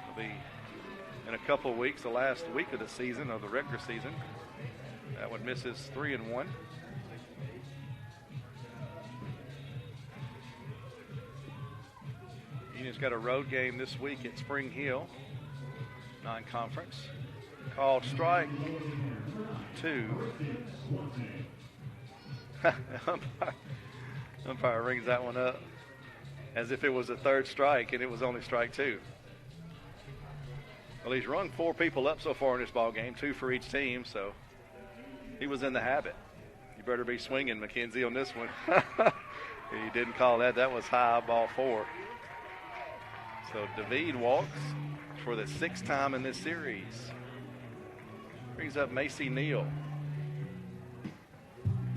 It'll be in a couple of weeks, the last week of the season, of the regular season. That one misses 3-1. Union's got a road game this week at Spring Hill, non-conference. Called strike 2. Umpire rings that one up as if it was a 3rd strike and it was only strike 2. Well, he's rung 4 people up so far in this ball game, 2 for each team, so he was in the habit. You better be swinging, Mackenzie, on this one. He didn't call that. That was high, ball 4. So David walks for the 6th time in this series. Brings up Macy Neal.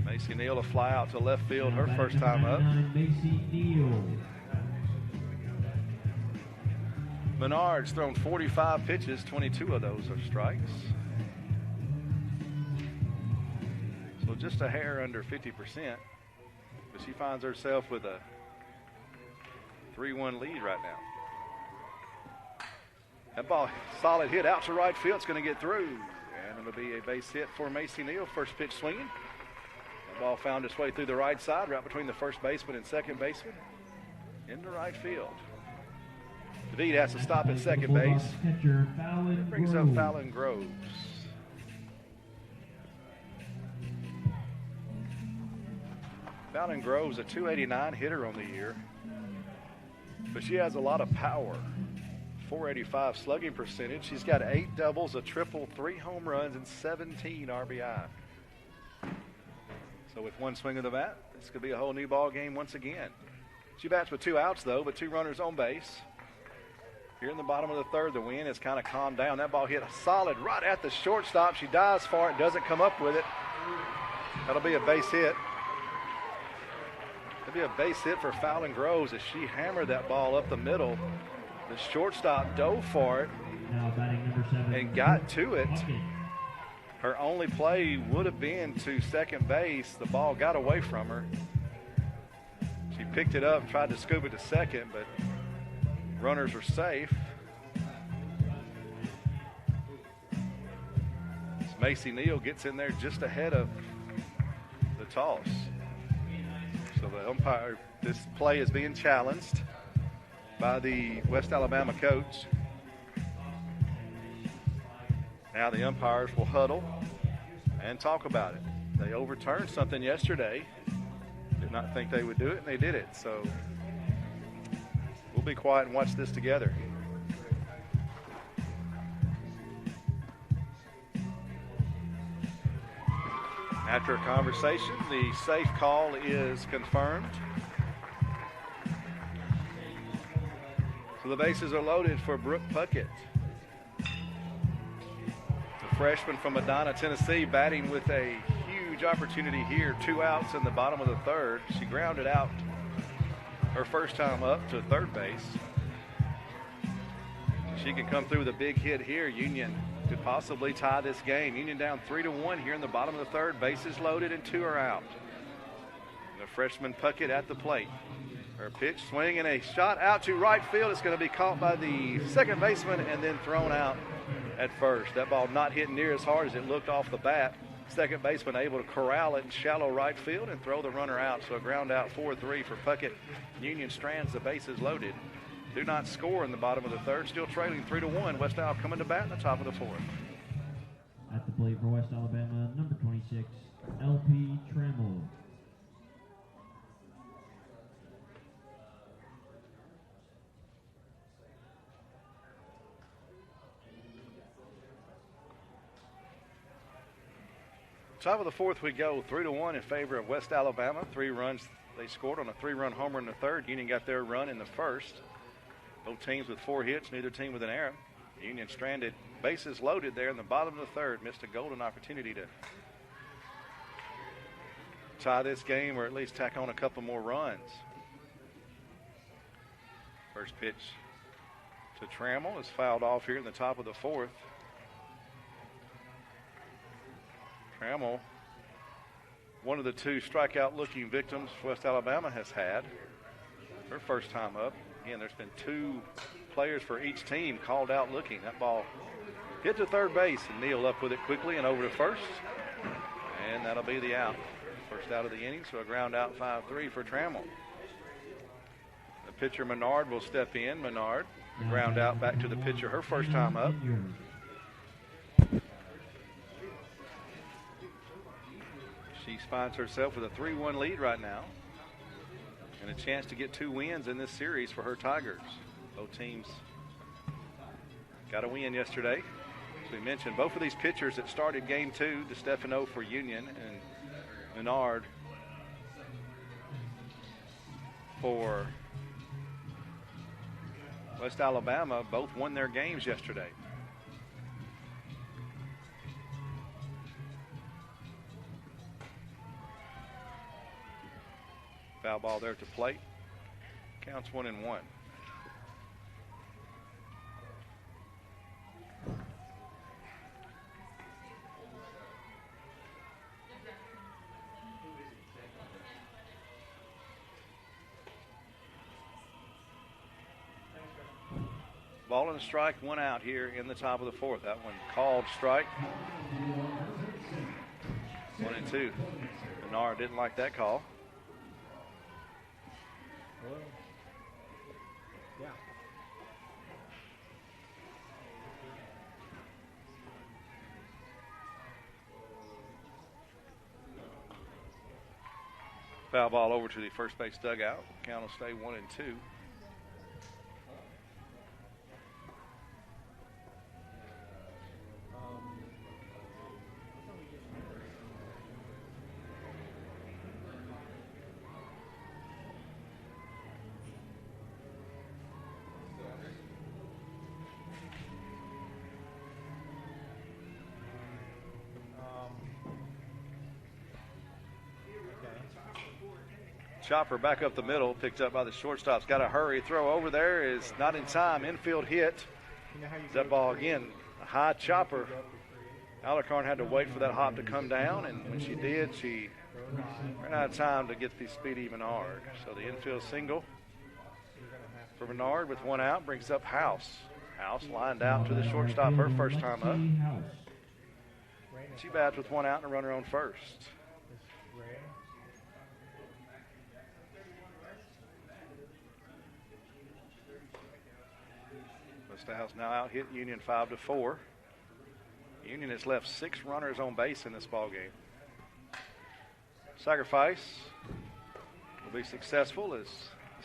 Macy Neal, a fly out to left field, her first time up. Macy Neal. Menard's thrown 45 pitches, 22 of those are strikes. So just a hair under 50%, but she finds herself with a 3-1 lead right now. That ball, solid hit out to right field. It's going to get through, and it'll be a base hit for Macy Neal. First pitch swinging. That ball found its way through the right side, right between the first baseman and second baseman, into right field. David has to stop at second base. That brings up Fallon Groves. Fallon Groves, a .289 hitter on the year, but she has a lot of power. .485 slugging percentage. She's got 8 doubles, a triple, 3 home runs, and 17 RBI. So with one swing of the bat, this could be a whole new ball game once again. She bats with 2 outs, though, but 2 runners on base. Here in the bottom of the third, the wind has kind of calmed down. That ball hit solid right at the shortstop. She dives for it, doesn't come up with it. That'll be a base hit. It'll be a base hit for Fallon Groves as she hammered that ball up the middle. The shortstop dove for it Now batting number 7. and got to it. Puckett. Her only play would have been to second base. The ball got away from her. She picked it up and tried to scoop it to second, but runners were safe. Macy Neal gets in there just ahead of the toss. So the umpire, this play is being challenged by the West Alabama coach. Now the umpires will huddle and talk about it. They overturned something yesterday. Did not think they would do it, and they did it. So we'll be quiet and watch this together. After a conversation, the safe call is confirmed. So the bases are loaded for Brooke Puckett. The freshman from Medina, Tennessee, batting with a huge opportunity here. 2 outs in the bottom of the third. She grounded out her first time up to third base. She can come through with a big hit here. Union could possibly tie this game. Union down 3-1 here in the bottom of the third. Bases loaded and 2 are out. The freshman Puckett at the plate. Her pitch, swing, and a shot out to right field. It's going to be caught by the second baseman and then thrown out at first. That ball not hitting near as hard as it looked off the bat. Second baseman able to corral it in shallow right field and throw the runner out. So a ground out 4-3 for Puckett. Union strands the bases loaded. Do not score in the bottom of the third. Still trailing 3-1. West Alabama coming to bat in the top of the fourth. At the plate for West Alabama, number 26, LP Trammell. Top of the fourth we go. 3-1 in favor of West Alabama. 3 runs they scored on a 3-run homer in the third. Union got their run in the first. Both teams with 4 hits, neither team with an error. Union stranded, bases loaded there in the bottom of the third. Missed a golden opportunity to tie this game or at least tack on a couple more runs. First pitch to Trammell is fouled off here in the top of the fourth. Trammell, one of the 2 strikeout-looking victims West Alabama has had. Her first time up. Again, there's been 2 players for each team called out looking. That ball hit to third base, and Neal up with it quickly and over to first. And that'll be the out. First out of the inning, so a ground out 5-3 for Trammell. The pitcher Menard will step in. Menard, ground out back to the pitcher, her first time up. She finds herself with a 3-1 lead right now and a chance to get 2 wins in this series for her Tigers. Both teams got a win yesterday. As we mentioned, both of these pitchers that started game 2, DeStefano for Union and Menard for West Alabama, both won their games yesterday. Foul ball there to plate. Counts 1-1. Ball and a strike, 1 out here in the top of the fourth. That one called strike. 1-2. Menard didn't like that call. Hello? Yeah. Foul ball over to the first base dugout. Count will stay 1-2. chopper back up the middle, picked up by the shortstop's got to hurry. Throw over there is not in time. Infield hit. That ball again, a high chopper. Alarcon had to wait for that hop to come down, and when she did, she ran out of time to get the speedy Menard. So the infield single for Menard with one out brings up House. House lined out to the shortstop her first time up. She bats with one out and a runner on first. House now out hit Union 5-4. Union has left 6 runners on base in this ball game. Sacrifice will be successful as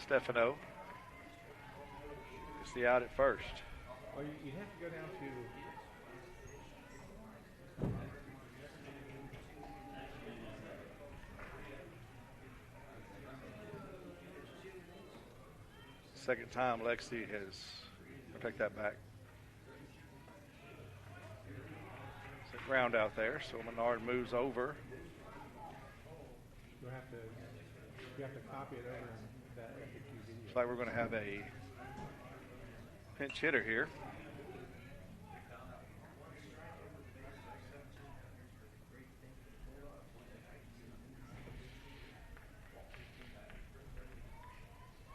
Stefano gets the out at first. Well, you have to go down to Second time Lexi has, I'll take that back. It's a ground out there, so Menard moves over. You have to copy it over in that FAQ video. Looks like we're going to have a pinch hitter here.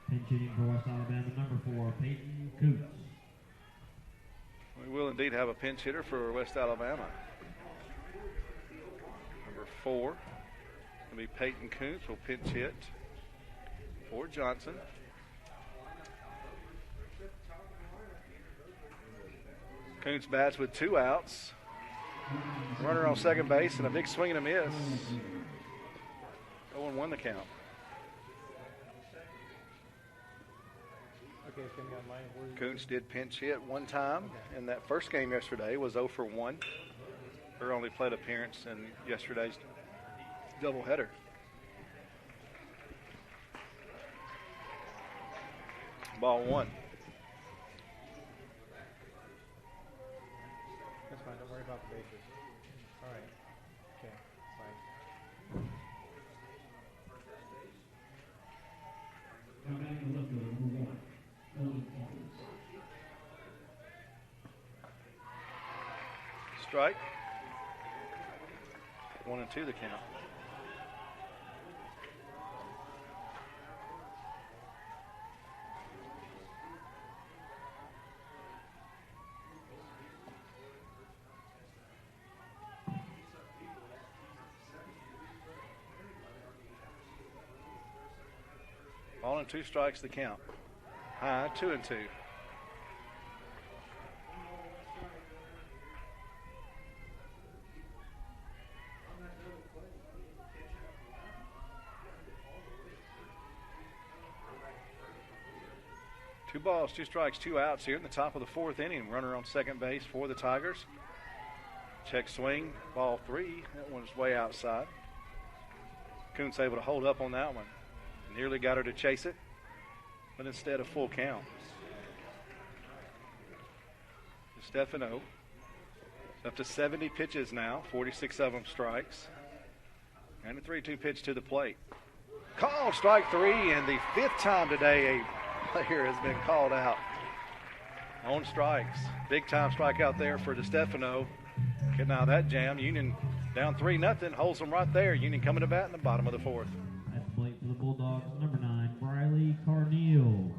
Pinch hitting for West Alabama, number 4, Peyton Coots. We will indeed have a pinch hitter for West Alabama. Number 4 will be Peyton Coots, will pinch hit for Johnson. Coots bats with 2 outs. Runner on second base and a big swing and a miss. 0-1 the count. Koontz did pinch hit one time in that first game yesterday, was 0 for 1. Her only plate appearance in yesterday's doubleheader. Ball 1. That's fine. Don't worry about the bases. All right. Okay. Fine. Strike. 1 and 2 the count. Ball and 2 strikes the count. High, 2 and 2. Two balls, 2 strikes, 2 outs here in the top of the 4th inning. Runner on second base for the Tigers. Check swing, ball 3. That one's way outside. Koontz able to hold up on that one. Nearly got her to chase it, but instead a full count. Stefano up to 70 pitches now, 46 of them strikes. And a 3-2 pitch to the plate. Called strike 3, and the 5th time today a player has been called out on strikes. Big time strikeout there for DeStefano. Getting out of that jam. Union down 3-0, holds them right there. Union coming to bat in the bottom of the 4th. At the plate for the Bulldogs, number 9, Briley Carneal.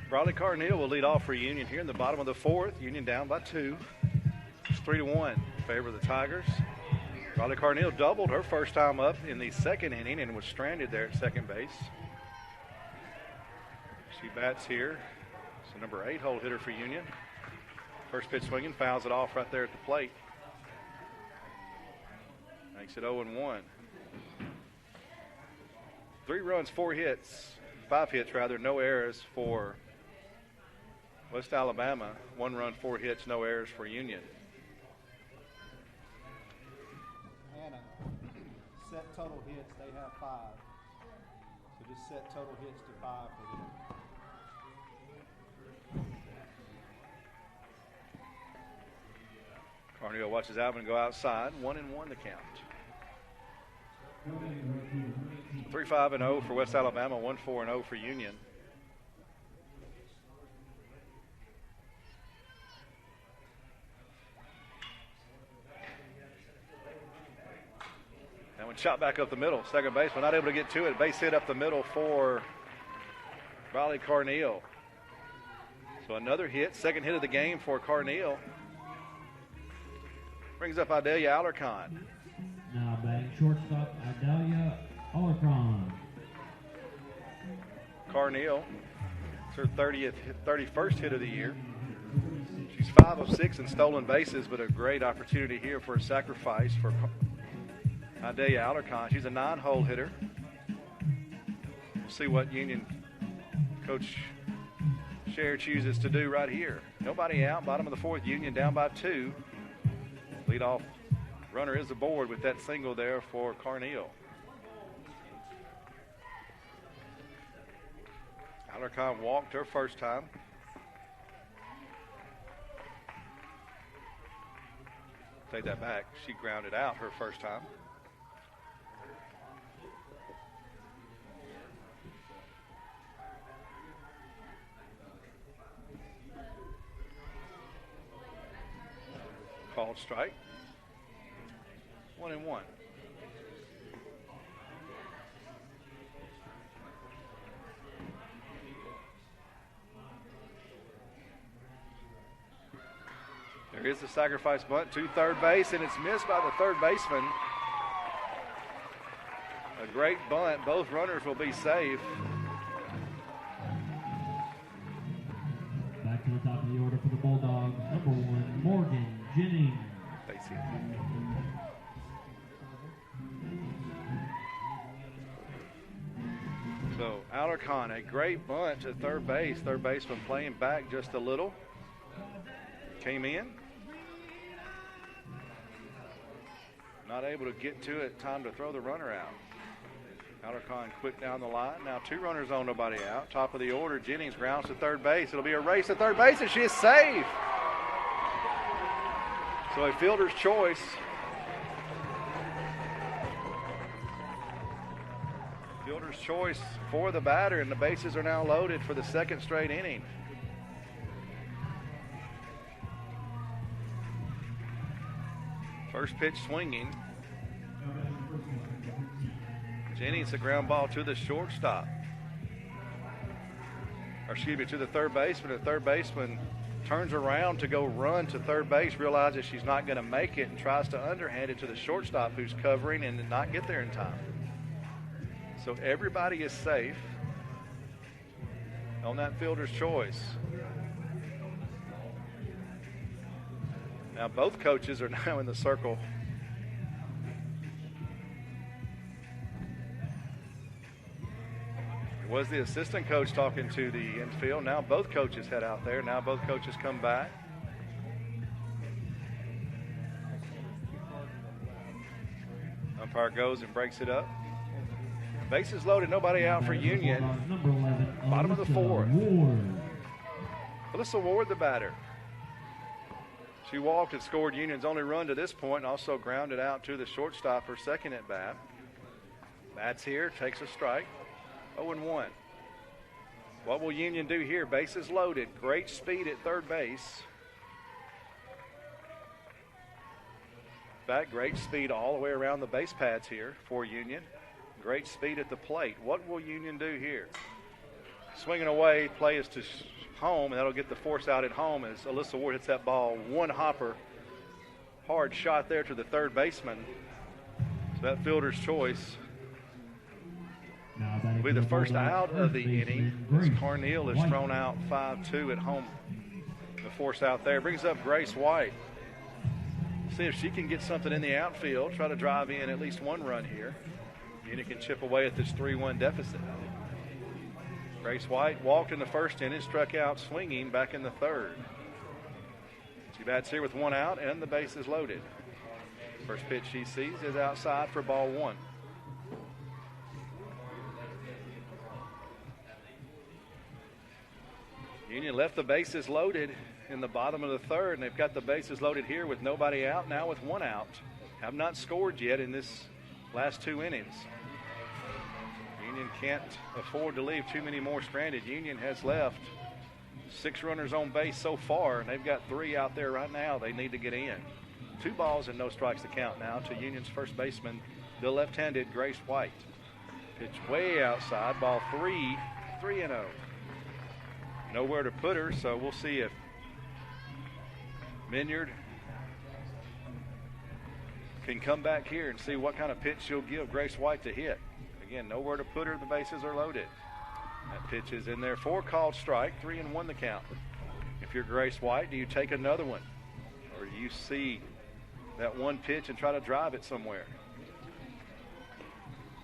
Briley Carneal will lead off for Union here in the bottom of the 4th. Union down by 2. It's 3-1 in favor of the Tigers. Briley Carneal doubled her first time up in the 2nd inning and was stranded there at second base. She bats here. It's the number 8 hole hitter for Union. First pitch swinging, fouls it off right there at the plate. Makes it 0-1. 3 runs, 4 hits, 5 hits rather, no errors for West Alabama. 1 run, 4 hits, no errors for Union. Hannah, set total hits, they have 5. So just set total hits to 5 for them. Carneal watches Alvin go outside. 1-1 the count. 3-5-0 for West Alabama. 1-4-0 for Union. And when shot back up the middle, second baseman not able to get to it. Base hit up the middle for Riley Carneal. So another hit, second hit of the game for Carneal. Brings up Idalia Alarcon. Now batting shortstop, Idalia Alarcon. Carneal, it's her 31st hit of the year. She's 5 of 6 in stolen bases, but a great opportunity here for a sacrifice for Idalia Alarcon. She's a 9-hole hitter. We'll see what Union Coach Scher chooses to do right here. Nobody out, bottom of the fourth. Union down by 2. Leadoff runner is aboard with that single there for Carneal. Alarcon walked her first time. Take that back. She grounded out her first time. Called strike. 1-1. There is the sacrifice bunt to third base, and it's missed by the third baseman. A great bunt. Both runners will be safe. Back to the top of the order for the Bulldogs. Number 1, Morgan Jennings. Base hit. So Alarcon, a great bunt to third base. Third baseman playing back just a little. Came in. Not able to get to it. Time to throw the runner out. Alarcon quick down the line. Now 2 runners on, nobody out. Top of the order, Jennings grounds to third base. It'll be a race to third base, and she is safe. So a fielder's choice. Fielder's choice for the batter, and the bases are now loaded for the second straight inning. First pitch swinging. Jennings, a ground ball to the shortstop. Or excuse me, to the third baseman. The third baseman turns around to go run to third base, realizes she's not going to make it, and tries to underhand it to the shortstop who's covering and did not get there in time. So everybody is safe on that fielder's choice. Now both coaches are now in the circle. It was the assistant coach talking to the infield. Now both coaches head out there. Now both coaches come back. Umpire goes and breaks it up. Bases loaded, nobody out for Union. Number 11, Bottom of the fourth. Ward. Alyssa Ward, the batter. She walked and scored Union's only run to this point, and also grounded out to the shortstop her second at bat. Bats here, takes a strike. 0-1. What will Union do here? Bases loaded. Great speed at third base. In fact, great speed all the way around the base pads here for Union. Great speed at the plate. What will Union do here? Swinging away, play is to home, and that'll get the force out at home as Alyssa Ward hits that ball. One hopper. Hard shot there to the third baseman. So that fielder's choice will be the first out of the inning as Carneal is thrown out 5-2 at home. The force out there brings up Grace White. See if she can get something in the outfield, try to drive in at least one run here. Union can chip away at this 3-1 deficit. Grace White walked in the first inning, struck out swinging back in the third. She bats here with one out and the base is loaded. First pitch she sees is outside for ball 1. Union left the bases loaded in the bottom of the third, and they've got the bases loaded here with nobody out, now with one out. Have not scored yet in this last 2 innings. Union can't afford to leave too many more stranded. Union has left 6 runners on base so far, and they've got 3 out there right now they need to get in. 2 balls and no strikes to count now to Union's first baseman, the left-handed Grace White. Pitch way outside, ball 3, 3-0. Nowhere to put her, so we'll see if Minyard can come back here and see what kind of pitch she'll give Grace White to hit. Again, nowhere to put her, the bases are loaded. That pitch is in there for called strike, 3-1 the count. If you're Grace White, do you take another one? Or do you see that one pitch and try to drive it somewhere?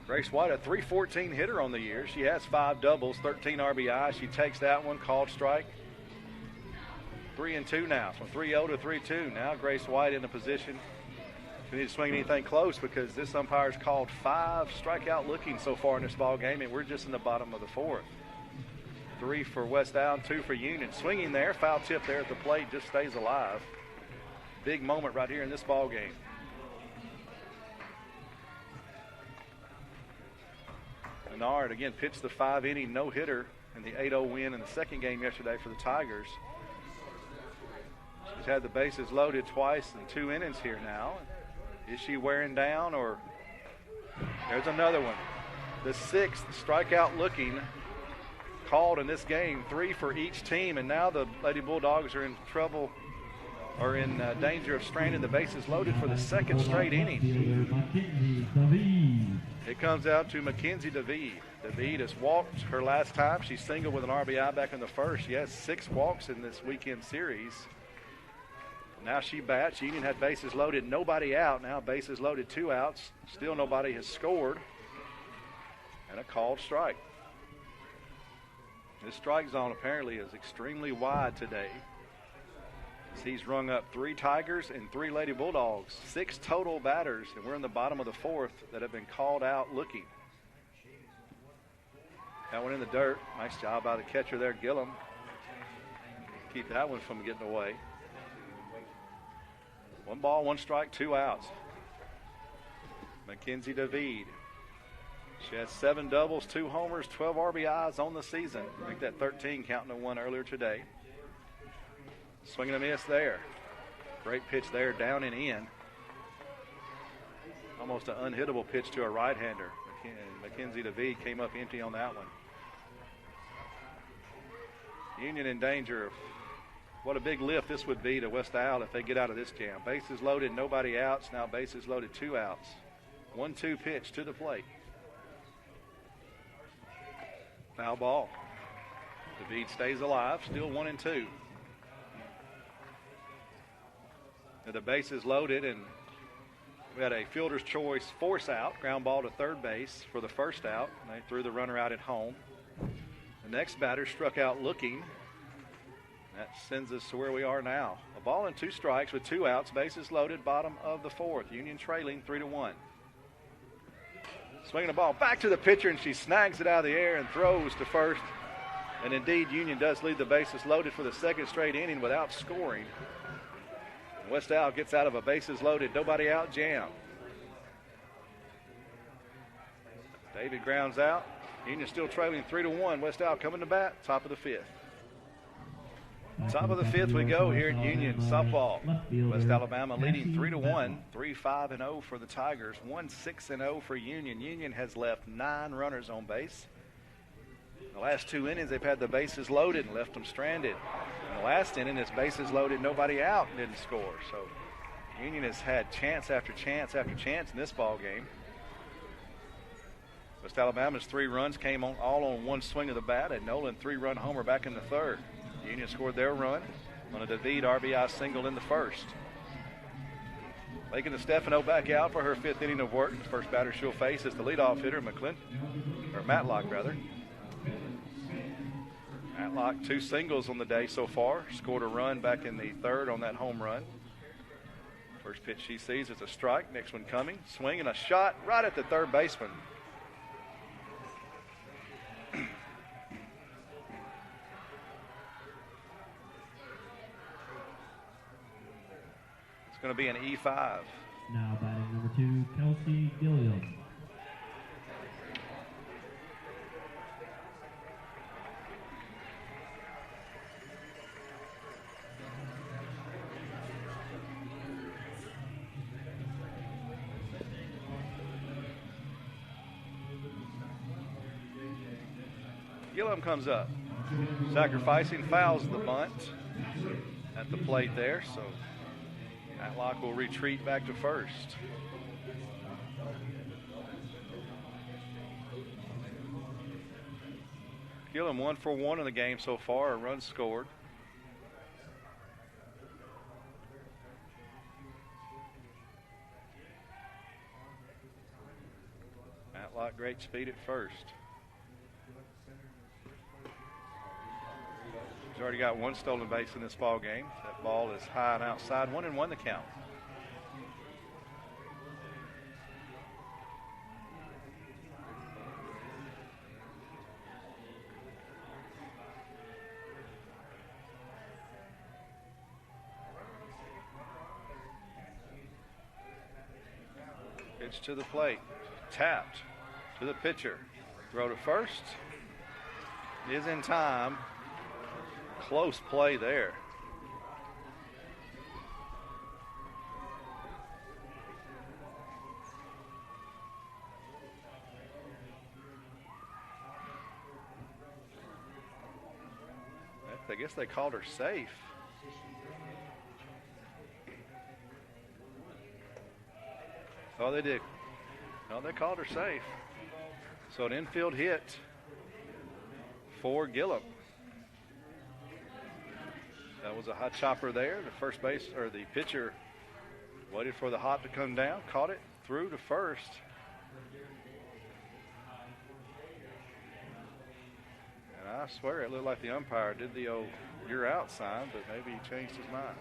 Grace White, a .314 hitter on the year. She has 5 doubles, 13 RBI. She takes that one, called strike. 3-2 now, from 3-0 to 3-2. Now Grace White in a position to need to swing anything close because this umpire's called 5 strikeout looking so far in this ball game, and we're just in the bottom of the 4th. 3 for West Allen, 2 for Union. Swinging there, foul tip there at the plate, just stays alive. Big moment right here in this ball game. Menard again pitched the 5-inning no-hitter in the 8-0 win in the second game yesterday for the Tigers. She's had the bases loaded twice in 2 innings here now. Is she wearing down, or there's another one? The 6th strikeout looking called in this game, 3 for each team, and now the Lady Bulldogs are in trouble, or in danger of stranding the bases loaded for the 2nd straight inning. It comes out to Mackenzie David. David has walked her last time. She singled with an RBI back in the first. She has 6 walks in this weekend series. Now she bats. Union had bases loaded, nobody out. Now bases loaded, 2 outs. Still nobody has scored. And a called strike. This strike zone apparently is extremely wide today. He's rung up 3 Tigers and 3 Lady Bulldogs. 6 total batters, and we're in the bottom of the 4th that have been called out looking. That one in the dirt. Nice job by the catcher there, Gillum. Keep that one from getting away. 1 ball, 1 strike, 2 outs. Mackenzie David. She has 7 doubles, 2 homers, 12 RBIs on the season. I think that 13 counting the one earlier today. Swing and a miss there. Great pitch there, down and in. Almost an unhittable pitch to a right-hander. Mackenzie David came up empty on that one. Union in danger of what a big lift this would be to West Allen if they get out of this jam. Bases loaded, nobody outs. Now bases loaded, 2 outs. 1-2 pitch to the plate. Foul ball. David stays alive, still 1-2. The bases loaded, and we had a fielder's choice force out, ground ball to third base for the first out. They threw the runner out at home. The next batter struck out looking. That sends us to where we are now. A ball and 2 strikes with 2 outs, bases loaded, bottom of the 4th. Union trailing 3-1. Swinging the ball back to the pitcher, and she snags it out of the air and throws to first. And indeed, Union does lead the bases loaded for the 2nd straight inning without scoring. West Allen gets out of a bases loaded, nobody out jam. David grounds out. Union still trailing 3-1. West Allen coming to bat, top of the 5th. Top of the 5th we go here at Union softball. West Alabama leading 3-1, 3-5-0 for the Tigers, 1-6-0 for Union. Union has left 9 runners on base. In the last 2 innings, they've had the bases loaded and left them stranded. In the last inning, it's bases loaded, nobody out, and didn't score. So Union has had chance after chance after chance in this ball game. West Alabama's 3 runs came on all on 1 swing of the bat, and Nolan 3-run homer back in the 3rd. Union scored their run on a David RBI single in the 1st. Making the Stefano back out for her 5th inning of work. The first batter she'll face is the leadoff hitter, Matlock. Matlock, 2 singles on the day so far. Scored a run back in the 3rd on that home run. First pitch she sees is a strike. Next one coming. Swing and a shot right at the 3rd baseman. It's going to be an E5. Now batting number 2, Kelsey Gilliam. Gillum comes up, sacrificing, fouls the bunt at the plate there, so Matlock will retreat back to first. Gillum 1 for 1 in the game so far, a run scored. Matlock great speed at first. He's already got 1 stolen base in this ball game. That ball is high and outside, 1-1 the count. Pitch to the plate, tapped to the pitcher. Throw to first is in time. Close play there. I guess they called her safe. Oh, they did. No, they called her safe. So an infield hit for Gillum. That was a hot chopper there. The first base, or the pitcher, waited for the hop to come down, caught it, threw to first. And I swear it looked like the umpire did the old "you're out" sign, but maybe he changed his mind.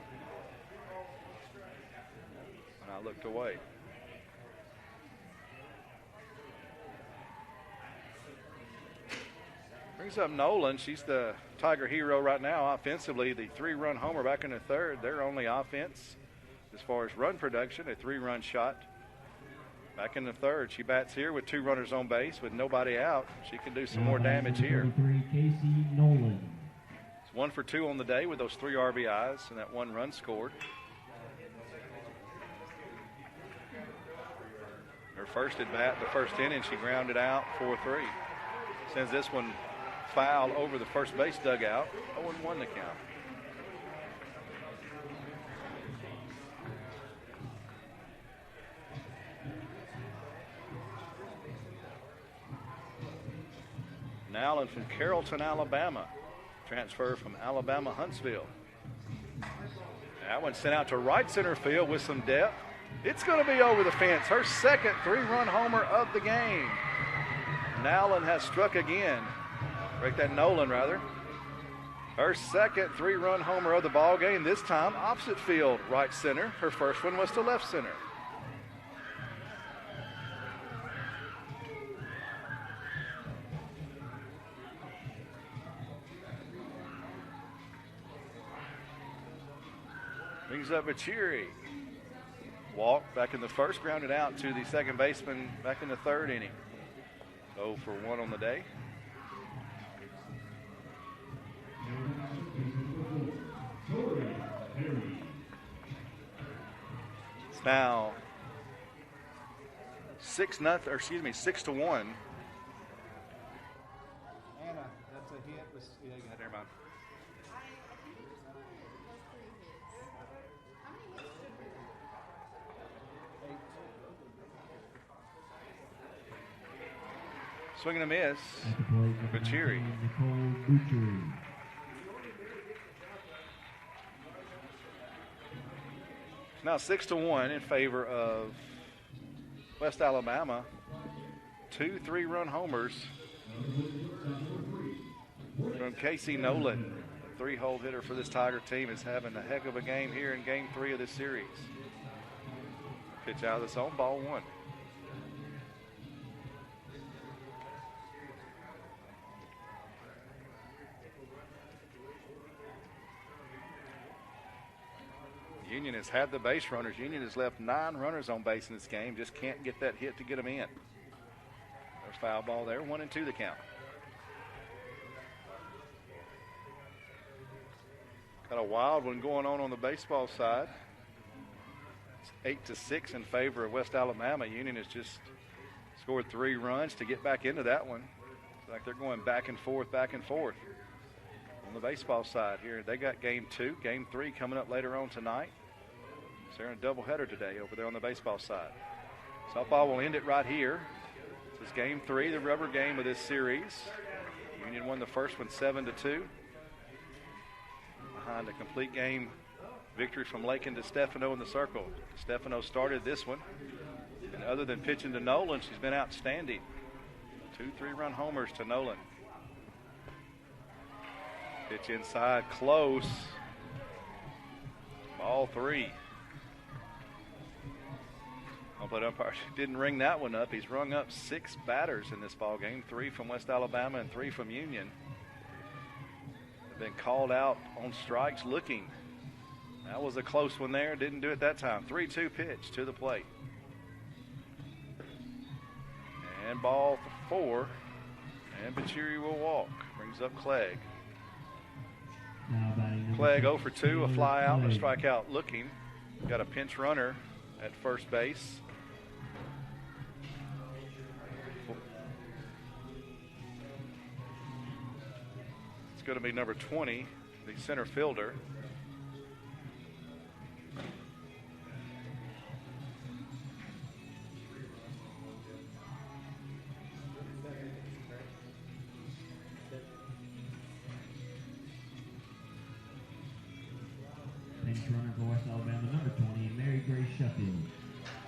And I looked away. Brings up Nolan. She's the Tiger hero right now offensively. The 3-run homer back in the third. Their only offense as far as run production, a 3-run shot back in the third. She bats here with 2 runners on base with nobody out. She can do some more damage here. Casey Nolan. It's 1 for 2 on the day with those 3 RBIs and that 1 run scored. Her first at bat, the first inning, she grounded out 4-3. Sends this one foul over the first base dugout. 0-1 the count. Nolan from Carrollton, Alabama. Transfer from Alabama Huntsville. That one sent out to right center field with some depth. It's going to be over the fence. Her second 3-run homer of the game. Nolan has struck again. Break that, Nolan, rather. Her second 3-run homer of the ball game, this time opposite field, right center. Her first one was to left center. Brings up a cheery. Walk back in the first, grounded out to the second baseman back in the third inning. 0 for 1 on the day. It's now 6-1. Anna, that's a hit. Yeah, Never mind. Swing and a miss. Bachiri. Now 6-1 in favor of West Alabama. 2 3-run homers from Casey Nolan. The 3-hole hitter for this Tiger team is having a heck of a game here in Game 3 of this series. Pitch out of the zone, ball 1. Union has had the base runners. Union has left 9 runners on base in this game. Just can't get that hit to get them in. There's foul ball there. 1-2 the count. Got a wild one going on the baseball side. It's 8-6 in favor of West Alabama. Union has just scored 3 runs to get back into that one. It's like they're going back and forth on the baseball side here. They got game 2, game 3 coming up later on tonight. So they're in a doubleheader today over there on the baseball side. Softball will end it right here. This is game 3, the rubber game of this series. Union won the first one 7-2. Behind a complete game victory from Lakin to Stefano in the circle. Stefano started this one. And other than pitching to Nolan, she's been outstanding. 2 3-run homers to Nolan. Pitch inside, close. Ball 3. Home plate umpire didn't ring that one up. He's rung up 6 batters in this ball game, 3 from West Alabama and 3 from Union. They've been called out on strikes looking. That was a close one there. Didn't do it that time. 3-2 pitch to the plate. And ball 4. And Bachiri will walk. Brings up Clegg. Clegg 0 for 2, a fly out and a strikeout looking. Got a pinch runner at first base. It's going to be number 20, the center fielder.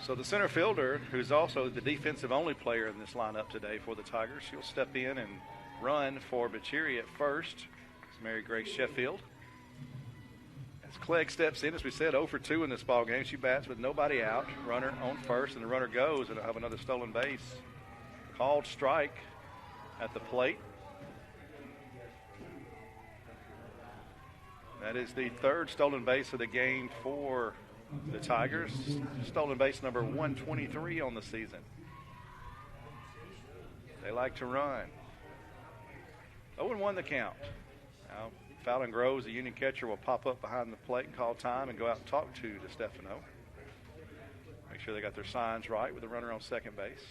So the center fielder, who's also the defensive-only player in this lineup today for the Tigers, she'll step in and run for Bachiri at first. It's Mary Grace Sheffield. As Clegg steps in, as we said, 0 for 2 in this ball game. She bats with nobody out. Runner on first, and the runner goes, and they'll have another stolen base. Called strike at the plate. That is the 3rd stolen base of the game for the Tigers. Stolen base number 123 on the season. They like to run. 0-1 the count. Now, Fallon Groves, the Union catcher, will pop up behind the plate and call time and go out and talk to Stefano. Make sure they got their signs right with the runner on second base.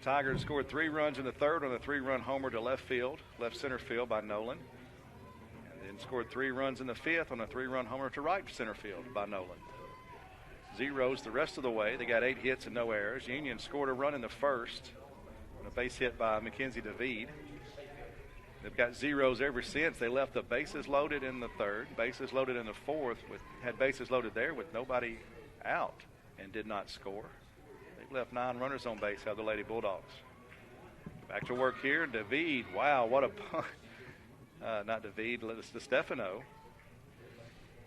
Tigers scored 3 runs in the 3rd on a 3-run homer to left center field by Nolan. And then scored 3 runs in the 5th on a 3-run homer to right center field by Nolan. Zeros the rest of the way. They got 8 hits and no errors. Union scored a run in the 1st on a base hit by Mackenzie David. They've got zeros ever since. They left the bases loaded in the 3rd, bases loaded in the 4th, had bases loaded there with nobody out and did not score. Left 9 runners on base, have the Lady Bulldogs. Back to work here. David, wow, what a punt. Not David, it's to Stefano.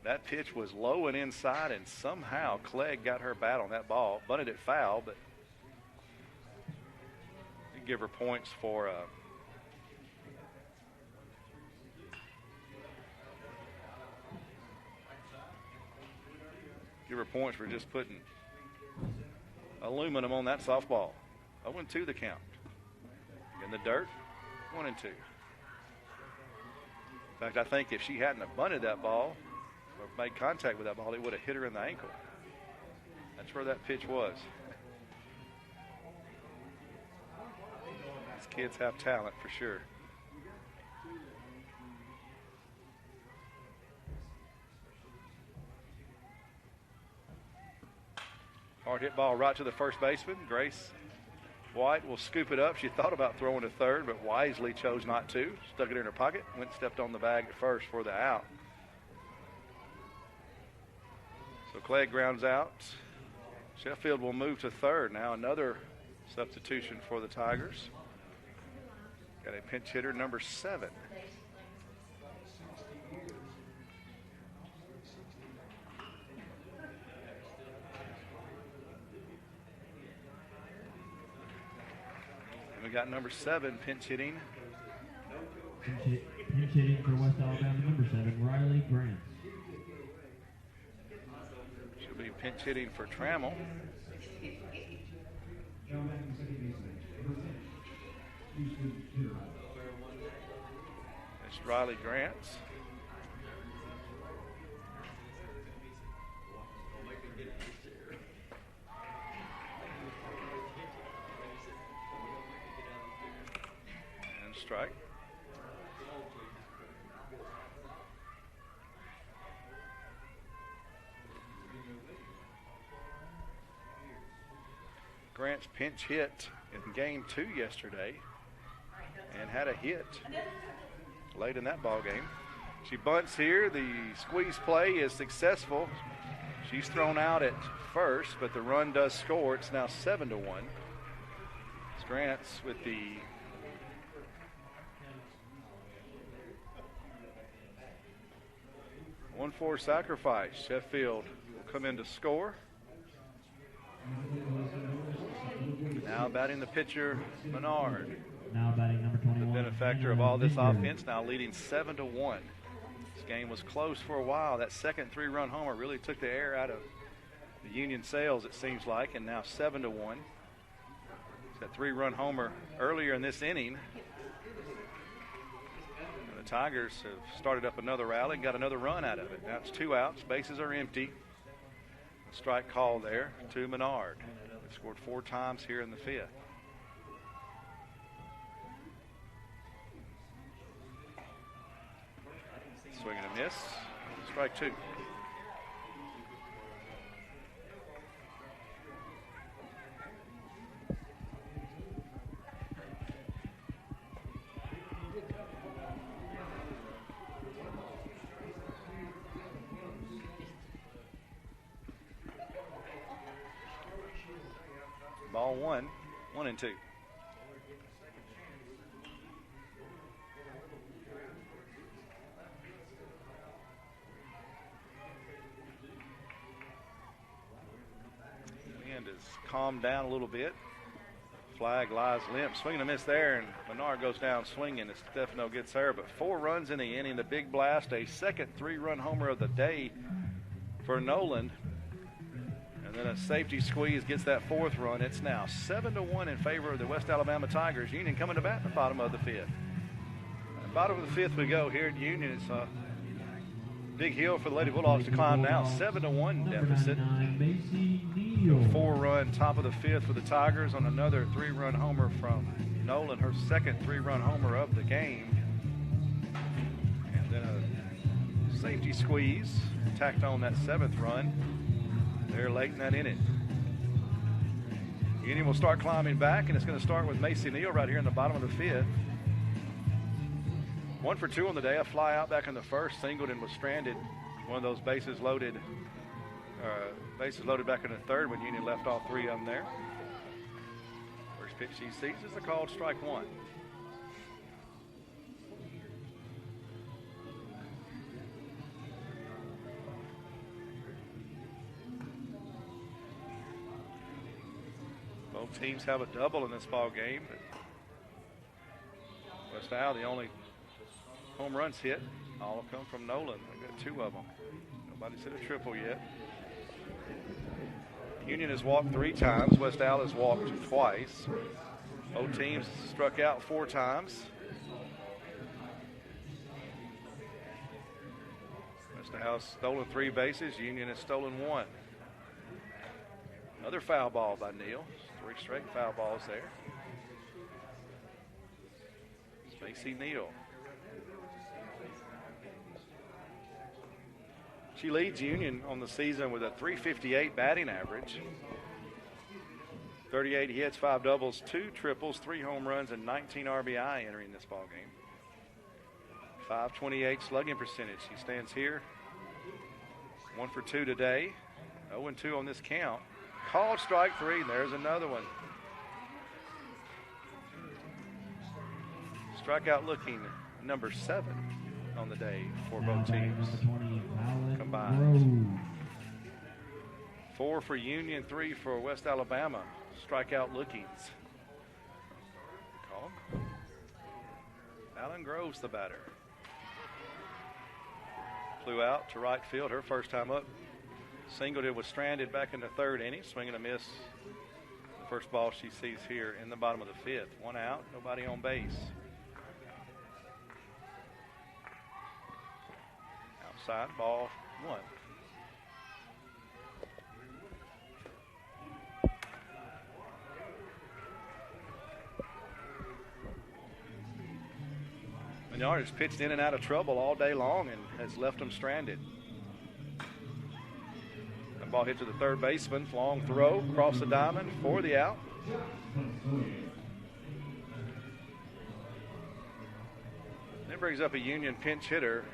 That pitch was low and inside, and somehow Clegg got her bat on that ball. Bunted it foul, but you give her points for just putting aluminum on that softball. 0-2 the count. In the dirt, 1-2. In fact, I think if she hadn't have bunted that ball or made contact with that ball, it would have hit her in the ankle. That's where that pitch was. These kids have talent for sure. Hard hit ball right to the first baseman. Grace White will scoop it up. She thought about throwing to 3rd, but wisely chose not to. Stuck it in her pocket, went and stepped on the bag at first for the out. So Clegg grounds out. Sheffield will move to 3rd. Now another substitution for the Tigers. Got a pinch hitter, number 7. We got number 7 pinch hitting Pinch hitting for West Alabama, number 7, Riley Grant. She'll be pinch hitting for Trammell. It's Riley Grant. And strike. Grant's pinch hit in game 2 yesterday and had a hit late in that ball game. She bunts here. The squeeze play is successful. She's thrown out at first, but the run does score. It's now 7-1. Grant's with the one-four sacrifice. Sheffield will come in to score. Now batting the pitcher, Menard. Now batting number 21. The benefactor of all this offense, now leading 7-1. This game was close for a while. That second 3-run homer really took the air out of the Union sails, it seems like, and now 7-1. That 3-run homer earlier in this inning. And the Tigers have started up another rally and got another run out of it. Now it's 2 outs, bases are empty. Strike call there to Menard. They've scored 4 times here in the 5th. Swing and a miss. Strike 2. Ball 1, 1-2. Wind has calmed down a little bit. Flag lies limp. Swing and a miss there, and Menard goes down swinging as Stefano gets there. But 4 runs in the inning, the big blast, a second 3-run homer of the day for Nolan. And then a safety squeeze gets that 4th run. It's now 7-1 in favor of the West Alabama Tigers. Union coming to bat in the bottom of the 5th. Bottom of the 5th we go here at Union. It's a big hill for the Lady Bulldogs to climb now. 7-1 deficit. 4-run top of the 5th for the Tigers on another 3-run homer from Nolan, her second 3-run homer of the game. And then a safety squeeze tacked on that 7th run. They're late in that inning. Union will start climbing back, and it's going to start with Macy Neal right here in the bottom of the 5th. 1 for 2 on the day. A fly out back in the 1st. Singleton was stranded. One of those bases loaded back in the 3rd when Union left all 3 of them there. First pitch she sees is the called strike 1. Both teams have a double in this ball game, but West Al, the only home runs hit, all have come from Nolan. They've got 2 of them. Nobody's hit a triple yet. Union has walked 3 times. West Al has walked twice. Both teams struck out 4 times. West Al has stolen 3 bases. Union has stolen 1. Another foul ball by Neal. 3 straight foul balls there. Macy Neal. She leads Union on the season with a .358 batting average. 38 hits, 5 doubles, 2 triples, 3 home runs, and 19 RBI entering this ball game. .528 slugging percentage. She stands here. 1 for 2 today. 0-2 on this count. Called strike 3. There's another one. Strikeout looking number 7 on the day for both teams combined. 4 for Union, 3 for West Alabama. Strikeout lookings. Call. Alan Groves, the batter. Flew out to right field her first time up. Singled it, was stranded back in the third inning. Swing and a miss. The first ball she sees here in the bottom of the fifth. One out, nobody on base. Outside, ball one. Menard has pitched in and out of trouble all day long and has left them stranded. The ball hit to the third baseman. Long throw across the diamond for the out. That brings up a Union pinch hitter.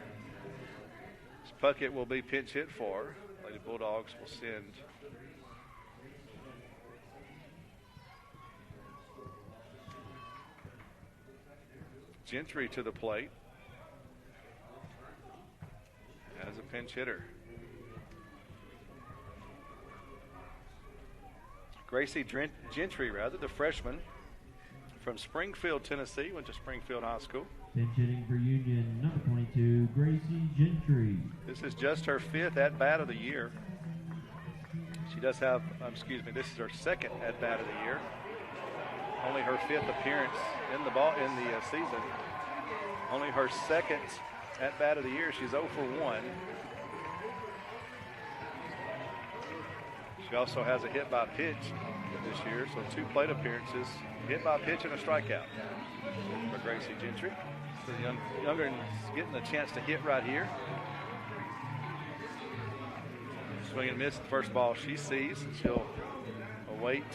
Puckett will be pinch hit for. Lady Bulldogs will send Gentry to the plate as a pinch hitter. Gracie Gentry, the freshman from Springfield, Tennessee, went to Springfield High School. Pinch hitting for Union, number 22, Gracie Gentry. This is just her fifth at-bat of the year. She does have, this is her second at-bat of the year. Only her fifth appearance in the season. Only her second at-bat of the year. She's 0 for 1. She also has a hit by pitch this year, so 2 plate appearances, hit by pitch and a strikeout for Gracie Gentry. So the younger getting a chance to hit right here. Swing and miss the first ball she sees, and she'll await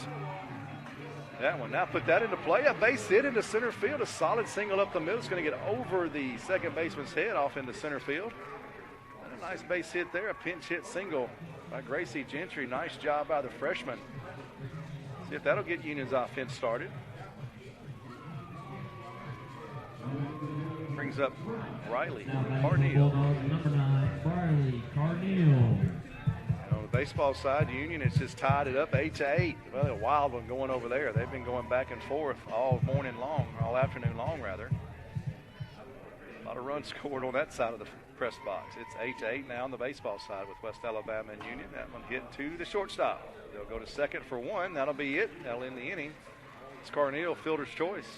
that one. Now put that into play. A base hit into center field. A solid single up the middle. It's going to get over the second baseman's head off into center field. And a nice base hit there. A pinch hit single by Gracie Gentry. Nice job by the freshman. See if that'll get Union's offense started. Brings up Riley Carneal. Number 9, Riley Carneal. On the baseball side, Union has just tied it up 8-8. Well, a wild one going over there. They've been going back and forth all morning long, all afternoon long, rather. A lot of runs scored on that side of the press box. It's 8-8 now on the baseball side with West Alabama and Union. That one hit to the shortstop. They'll go to second for 1. That'll be it. That'll end the inning. It's Carneal, fielder's choice.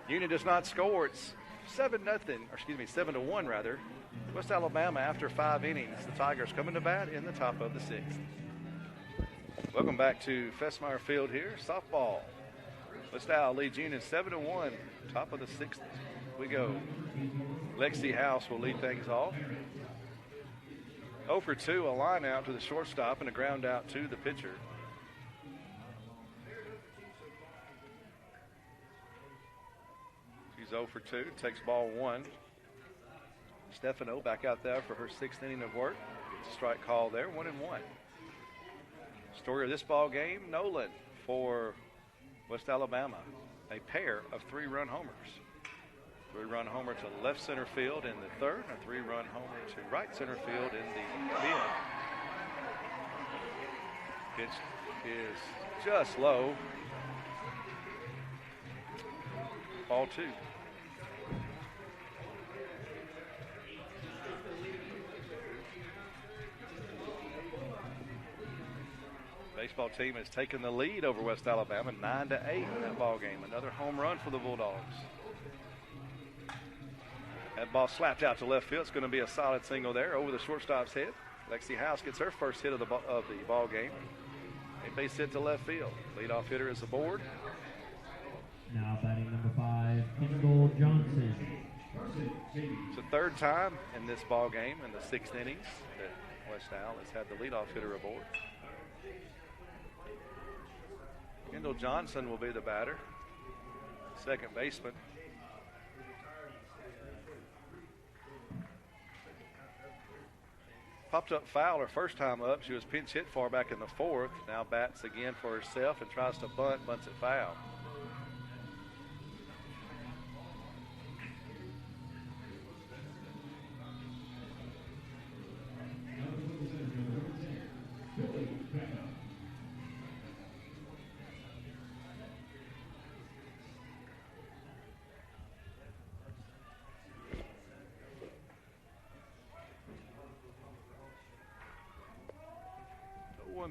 Union does not score. It's 7-1 rather. West Alabama after 5 innings. The Tigers coming to bat in the top of the 6th. Welcome back to Festmeyer Field here. Softball. West Al leads Union 7-1. Top of the 6th. We go. Lexi House will lead things off. 0 for 2, a line out to the shortstop and a ground out to the pitcher. She's 0 for 2, takes ball 1. Stefano back out there for her 6th inning of work. Gets a strike call there, 1-1. Story of this ball game, Nolan for West Alabama. A pair of 3-run homers. 3-run homer to left center field in the third, a 3-run homer to right center field in the fifth. Pitch is just low. Ball 2. Baseball team has taken the lead over West Alabama 9-8 in that ball game. Another home run for the Bulldogs. That ball slapped out to left field. It's going to be a solid single there over the shortstop's head. Lexi House gets her first hit of the ball game. A base hit to left field. Leadoff hitter is aboard. Now batting number 5, Kendall Johnson. It's the third time in this ball game in the 6th innings that West Al has had the leadoff hitter aboard. Kendall Johnson will be the batter, second baseman. Popped up foul her first time up. She was pinch hit for back in the 4th. Now bats again for herself and tries to bunt, bunts it foul.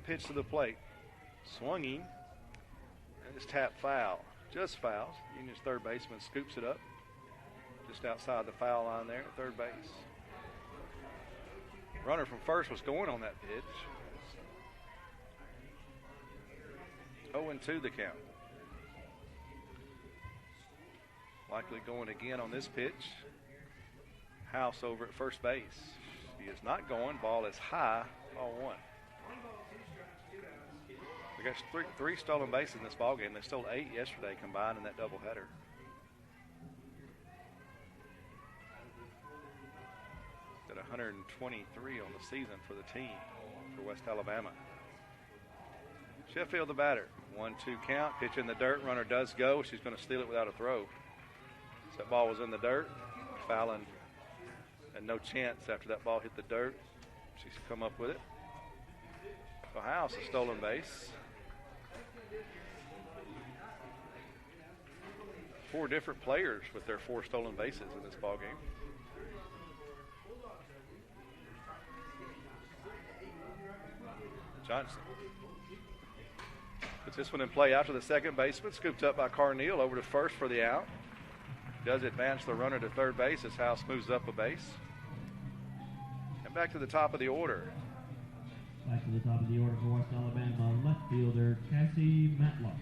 One pitch to the plate. Swinging. And it's tap foul. Just fouls. Union's third baseman scoops it up. Just outside the foul line there at third base. Runner from first was going on that pitch. 0-2 the count. Likely going again on this pitch. House over at first base. He is not going. Ball is high. Ball one. We got three stolen bases in this ball game. They stole 8 yesterday combined in that doubleheader. At 123 on the season for the team for West Alabama. Sheffield the batter. 1-2 count. Pitch in the dirt. Runner does go. She's going to steal it without a throw. So that ball was in the dirt. Fallon had no chance after that ball hit the dirt. She's come up with it. So House, a stolen base. 4 different players with their 4 stolen bases in this ball game. Johnson puts this one in play out to the second baseman. Scooped up by Carneal over to first for the out. Does advance the runner to third base as House moves up a base. And back to the top of the order. Back to the top of the order for West Alabama, left fielder Cassie Matlock.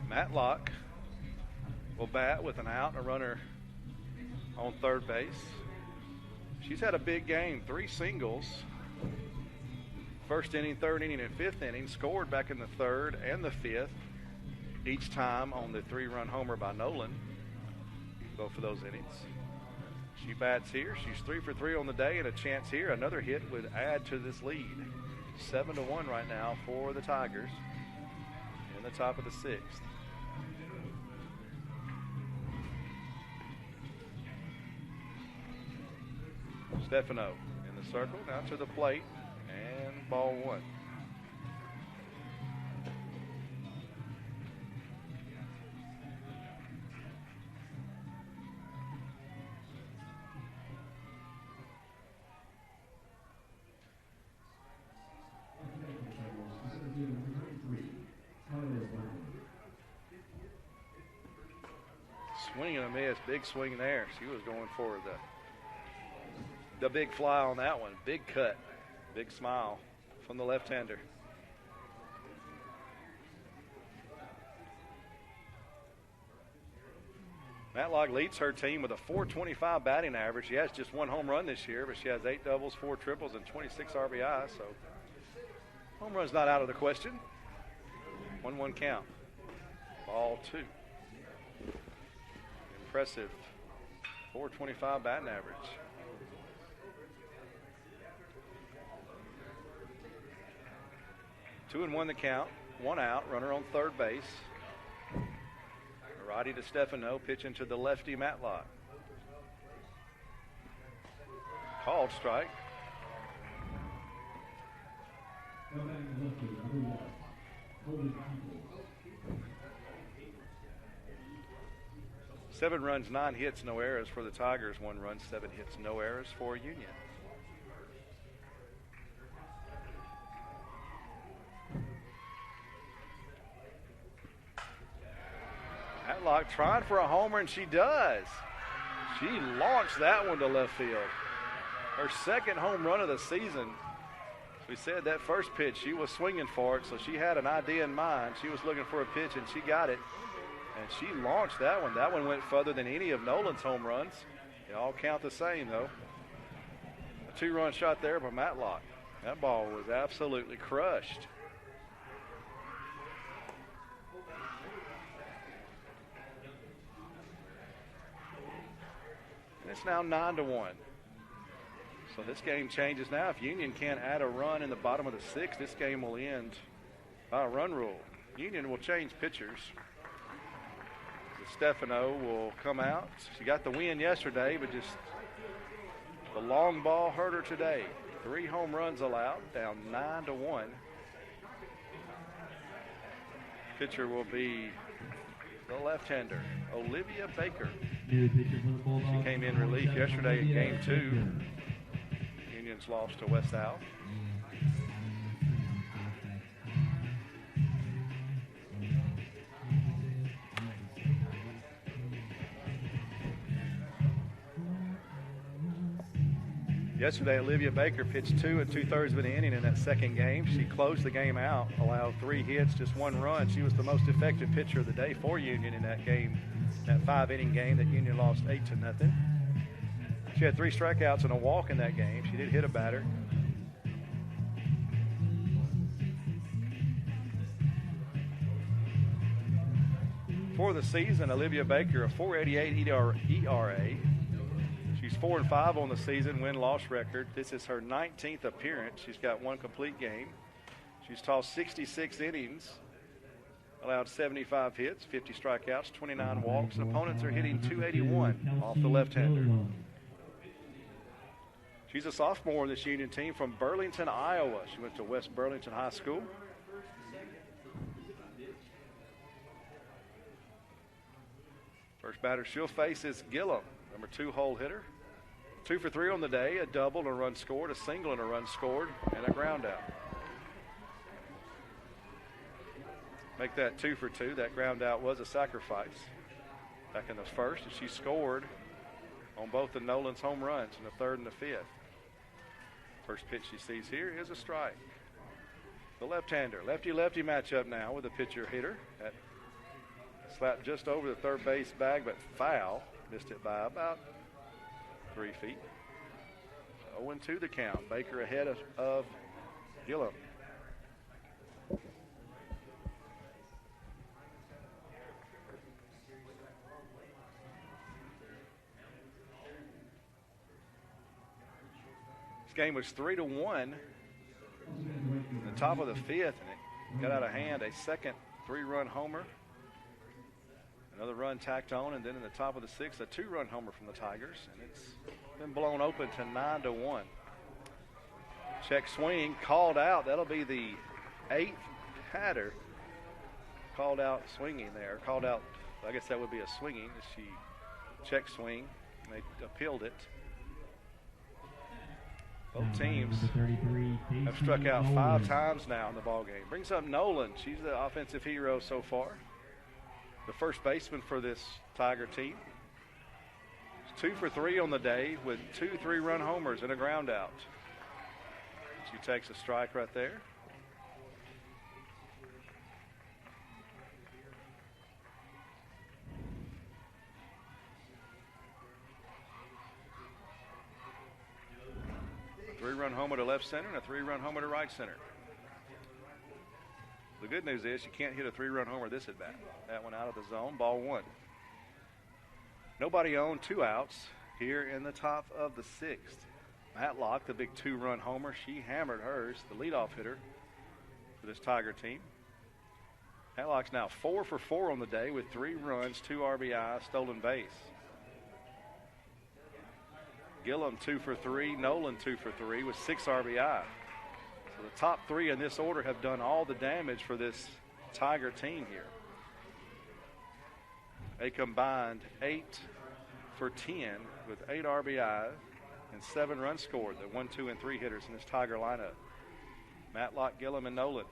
Matlock will bat with an out and a runner on third base. She's had a big game, 3 singles. First inning, third inning, and fifth inning. Scored back in the third and the fifth, each time on the 3-run homer by Nolan. Both of those innings. She bats here. She's 3 for 3 on the day and a chance here. Another hit would add to this lead. 7-1 right now for the Tigers in the top of the 6th. Stefano in the circle, now to the plate, and ball one. Swing and a miss, big swing there. She was going for the big fly on that one. Big cut, big smile from the left-hander. Matlock leads her team with a .425 batting average. She has just 1 home run this year, but she has 8 doubles, 4 triples, and 26 RBI. So home run's not out of the question. 1-1 count. Ball 2. Impressive .425 batting average. 2-1 the count. 1 out. Runner on third base. Righty to Stefano. Pitching to the lefty Matlock. Called strike. Seven runs, 9 hits, no errors for the Tigers. 1 run, 7 hits, no errors for Union. Matlock trying for a homer, and she does. She launched that one to left field. Her 2nd home run of the season. We said that first pitch, she was swinging for it, so she had an idea in mind. She was looking for a pitch, and she got it. And she launched that one. That one went further than any of Nolan's home runs. They all count the same, though. A 2-run shot there by Matlock. That ball was absolutely crushed. And it's now 9-1. So this game changes now. If Union can't add a run in the bottom of the 6th, this game will end by a run rule. Union will change pitchers. Stefano will come out. She got the win yesterday, but just the long ball hurt her today. 3 home runs allowed, down 9-1. Pitcher will be the left-hander, Olivia Baker. New pitcher for the Bulldogs. She came in relief yesterday in Game 2. Union's lost to West Al. Yesterday, Olivia Baker pitched 2 2/3 of an inning in that second game. She closed the game out, allowed 3 hits, just 1 run. She was the most effective pitcher of the day for Union in that game, that 5-inning game that Union lost 8-0. She had 3 strikeouts and a walk in that game. She did hit a batter. For the season, Olivia Baker, a 4.88 ERA. She's 4-5 on the season win-loss record. This is her 19th appearance. She's got 1 complete game. She's tossed 66 innings, allowed 75 hits, 50 strikeouts, 29 walks. And opponents are hitting 281 off the left-hander. She's a sophomore on this Union team from Burlington, Iowa. She went to West Burlington High School. First batter she'll face is Gillum, number 2 hole hitter. 2 for 3 on the day, a double and a run scored, a single and a run scored, and a ground out. Make that 2 for 2. That ground out was a sacrifice back in the first, and she scored on both the Nolan's home runs in the 3rd and the 5th. First pitch she sees here is a strike. The left-hander, lefty-lefty matchup now with a pitcher hitter. That slapped just over the third base bag, but foul. Missed it by about 3 feet. 0-2 the count. Baker ahead of Gillum. This game was 3-1 in the top of the 5th, and it got out of hand. A second 3-run homer. Another run tacked on, and then in the top of the 6th, a 2-run homer from the Tigers, and it's been blown open to 9-1. Check swing called out. That'll be the 8th batter called out swinging there. Called out, I guess that would be a swinging. She check swing, and they appealed it. Both teams have struck out 5 times now in the ballgame. Brings up Nolan. She's the offensive hero so far. The first baseman for this Tiger team. She's 2 for 3 on the day with 2 3-run homers and a ground out. She takes a strike right there. A 3-run homer to left center and a 3-run homer to right center. The good news is you can't hit a 3-run homer this at bat. That one out of the zone, ball 1. Nobody on, 2 outs here in the top of the 6th. Matlock, the big 2-run homer, she hammered hers, the leadoff hitter for this Tiger team. Matlock's now 4 for 4 on the day with 3 runs, 2 RBI, stolen base. Gillum 2 for 3, Nolan 2 for 3 with 6 RBI. So the top 3 in this order have done all the damage for this Tiger team here. They combined 8 for 10 with 8 RBI and 7 runs scored. The 1, 2, and 3 hitters in this Tiger lineup. Matlock, Gillum, and Nolan.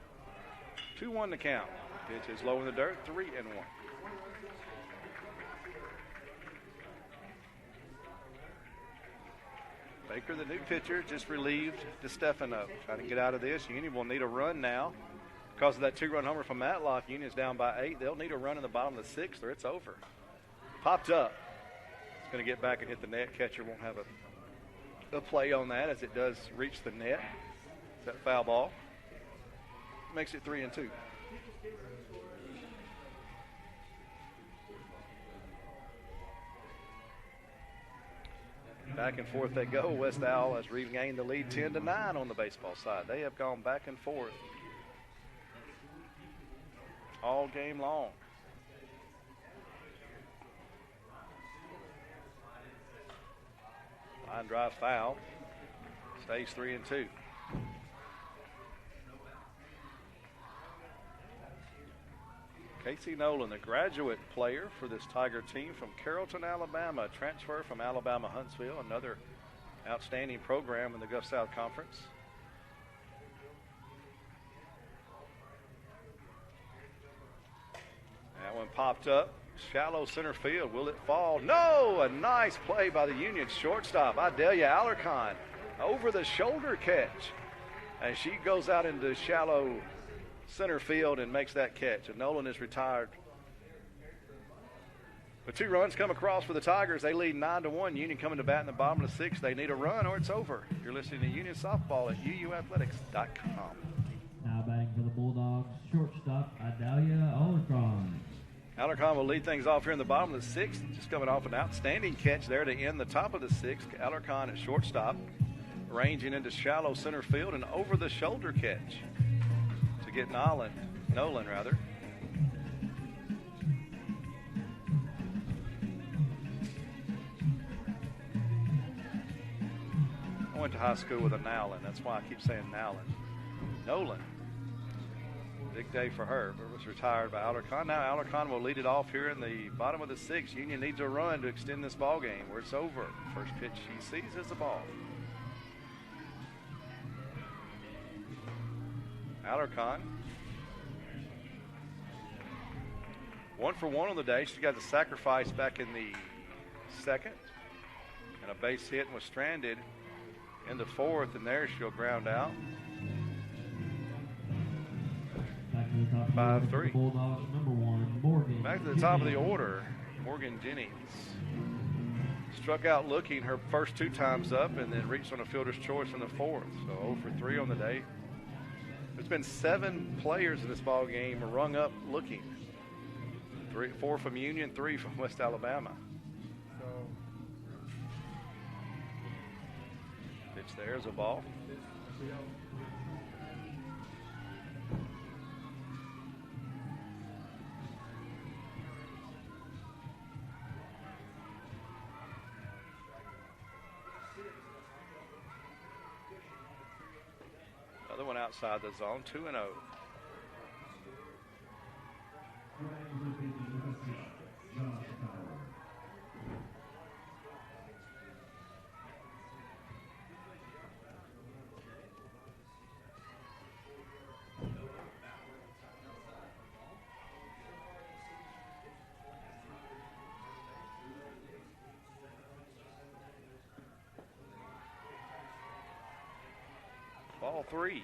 2-1 to count. Pitch is low in the dirt, 3-1. Baker, the new pitcher, just relieved DeStefano. Trying to get out of this. Union will need a run now. Because of that 2-run homer from Matlock, Union's down by 8. They'll need a run in the bottom of the 6th or it's over. Popped up. It's going to get back and hit the net. Catcher won't have a play on that as it does reach the net. It's that foul ball. Makes it 3-2. Back and forth they go. West Al has regained the lead 10-9 on the baseball side. They have gone back and forth all game long. Line drive foul. Stays 3-2. Casey Nolan, the graduate player for this Tiger team from Carrollton, Alabama, transfer from Alabama Huntsville, another outstanding program in the Gulf South Conference. That one popped up, shallow center field. Will it fall? No! A nice play by the Union shortstop, Idalia Alarcon. Over the shoulder catch. And she goes out into shallow center field and makes that catch. And Nolan is retired. The 2 runs come across for the Tigers. They lead 9-1. Union coming to bat in the bottom of the 6th. They need a run or it's over. You're listening to Union Softball at uuathletics.com. Now batting for the Bulldogs, shortstop Idalia Alarcon. Alarcon will lead things off here in the bottom of the 6th. Just coming off an outstanding catch there to end the top of the 6th. Alarcon at shortstop, ranging into shallow center field and over the shoulder catch to get Nolan. I went to high school with a Nolan. That's why I keep saying Nolan. Big day for her. But was retired by Alarcon. Now Alarcon will lead it off here in the bottom of the 6th. Union needs a run to extend this ball game where it's over. First pitch she sees is the ball. Alarcon. 1 for 1 on the day. She got the sacrifice back in the 2nd. And a base hit and was stranded in the 4th. And there she'll ground out. 5-3. Bulldogs, number 1, Morgan. Back to the top of the order, Morgan Jennings. Struck out looking her first 2 times up and then reached on a fielder's choice in the 4th. So 0 for 3 on the day. There's been 7 players in this ball game rung up looking. 4 from Union, 3 from West Alabama. Pitch there's a ball. Another one outside the zone, 2-0. Ball 3-0.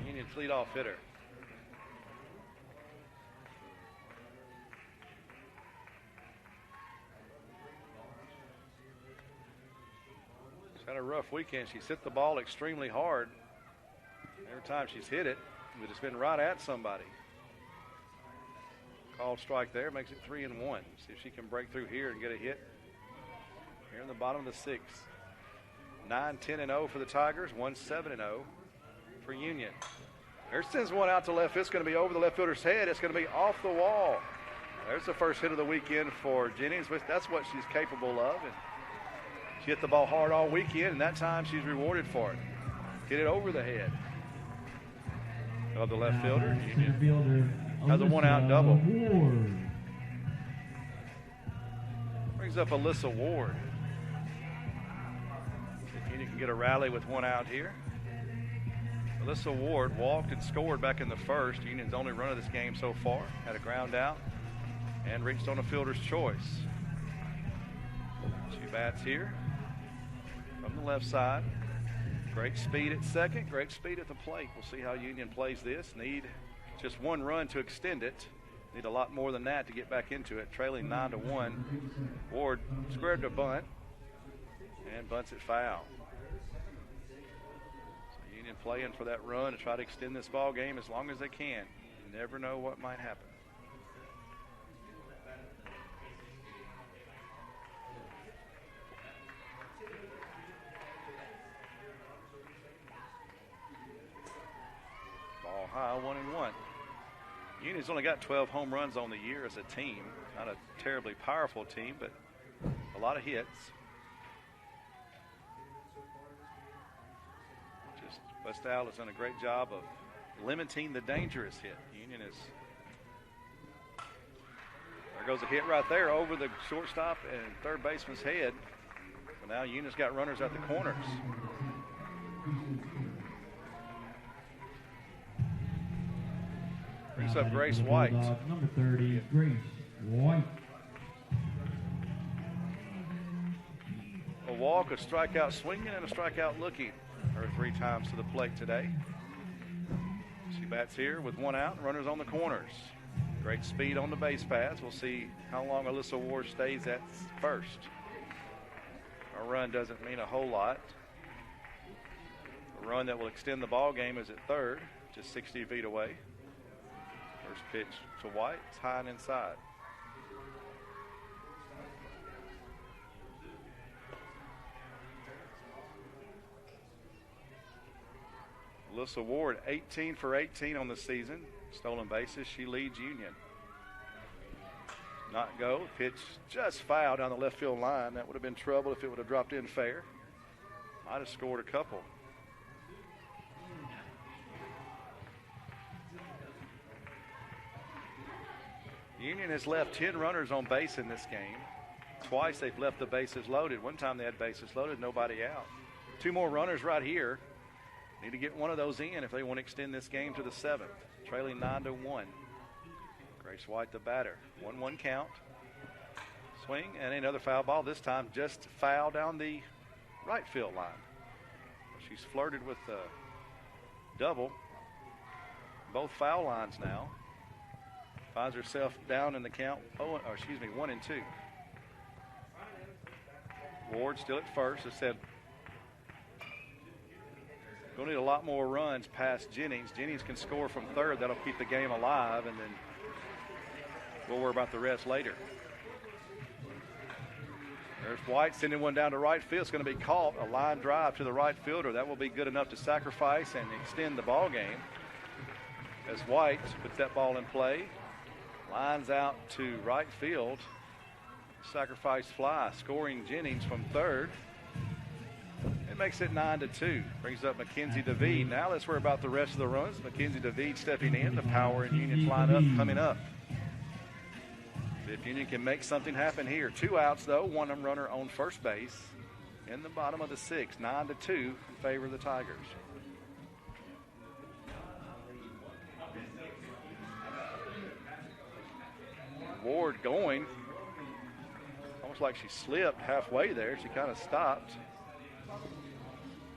Union's leadoff hitter. She's had a rough weekend. She's hit the ball extremely hard. Every time she's hit it, but it's been right at somebody. Called strike there, makes it 3-1. See if she can break through here and get a hit here in the bottom of the 6th. 9-10-0 for the Tigers, 1-7-0 for Union. There sends one out to left. It's going to be over the left fielder's head. It's going to be off the wall. There's the first hit of the weekend for Jennings. That's what she's capable of. And she hit the ball hard all weekend, and that time she's rewarded for it. Hit it over the head of the left fielder. Union has a one-out double. Brings up Alyssa Ward. Union can get a rally with one out here. Alyssa Ward walked and scored back in the 1st. Union's only run of this game so far. Had a ground out and reached on a fielder's choice. She bats here from the left side. Great speed at second, great speed at the plate. We'll see how Union plays this. Need just one run to extend it. Need a lot more than that to get back into it. Trailing 9-1. Ward squared to bunt and bunts it foul. So Union playing for that run to try to extend this ball game as long as they can. You never know what might happen. Ball high, 1-1. Union's only got 12 home runs on the year as a team. Not a terribly powerful team, but a lot of hits. West Al has done a great job of limiting the dangerous hit. Union is. There goes a hit right there over the shortstop and third baseman's head. But now Union's got runners at the corners. Brings up Grace White. Number 30, Grace White. A walk, a strikeout swinging, and a strikeout looking. Her 3 times to the plate today. She bats here with 1 out, runners on the corners. Great speed on the base paths. We'll see how long Alyssa Ward stays at first. A run doesn't mean a whole lot. A run that will extend the ball game is at third, just 60 feet away. First pitch to White, it's high and inside. Alyssa Ward, 18 for 18 on the season. Stolen bases, she leads Union. Not go, pitch just foul down the left field line. That would have been trouble if it would have dropped in fair. Might have scored a couple. Union has left 10 runners on base in this game. Twice they've left the bases loaded. One time they had bases loaded, nobody out. 2 more runners right here. Need to get one of those in if they want to extend this game to the 7th. Trailing 9-1. Grace White the batter. 1-1 count. Swing and another foul ball. This time just foul down the right field line. She's flirted with the double. Both foul lines now. Finds herself down in the count. 1-2. Ward still at first. As said, going to need a lot more runs past Jennings. Jennings can score from third. That'll keep the game alive, and then we'll worry about the rest later. There's White sending one down to right field. It's going to be caught. A line drive to the right fielder. That will be good enough to sacrifice and extend the ball game. As White puts that ball in play, lines out to right field. Sacrifice fly, scoring Jennings from third. It makes it 9-2. Brings up Mackenzie DeVede. Now let's worry about the rest of the runs. Mackenzie DeVede stepping in. The power and Union's lineup coming up. If Union can make something happen here. 2 outs, though. 1 runner on first base. In the bottom of the 6th. 9-2 in favor of the Tigers. Ward going. Almost like she slipped halfway there. She kind of stopped.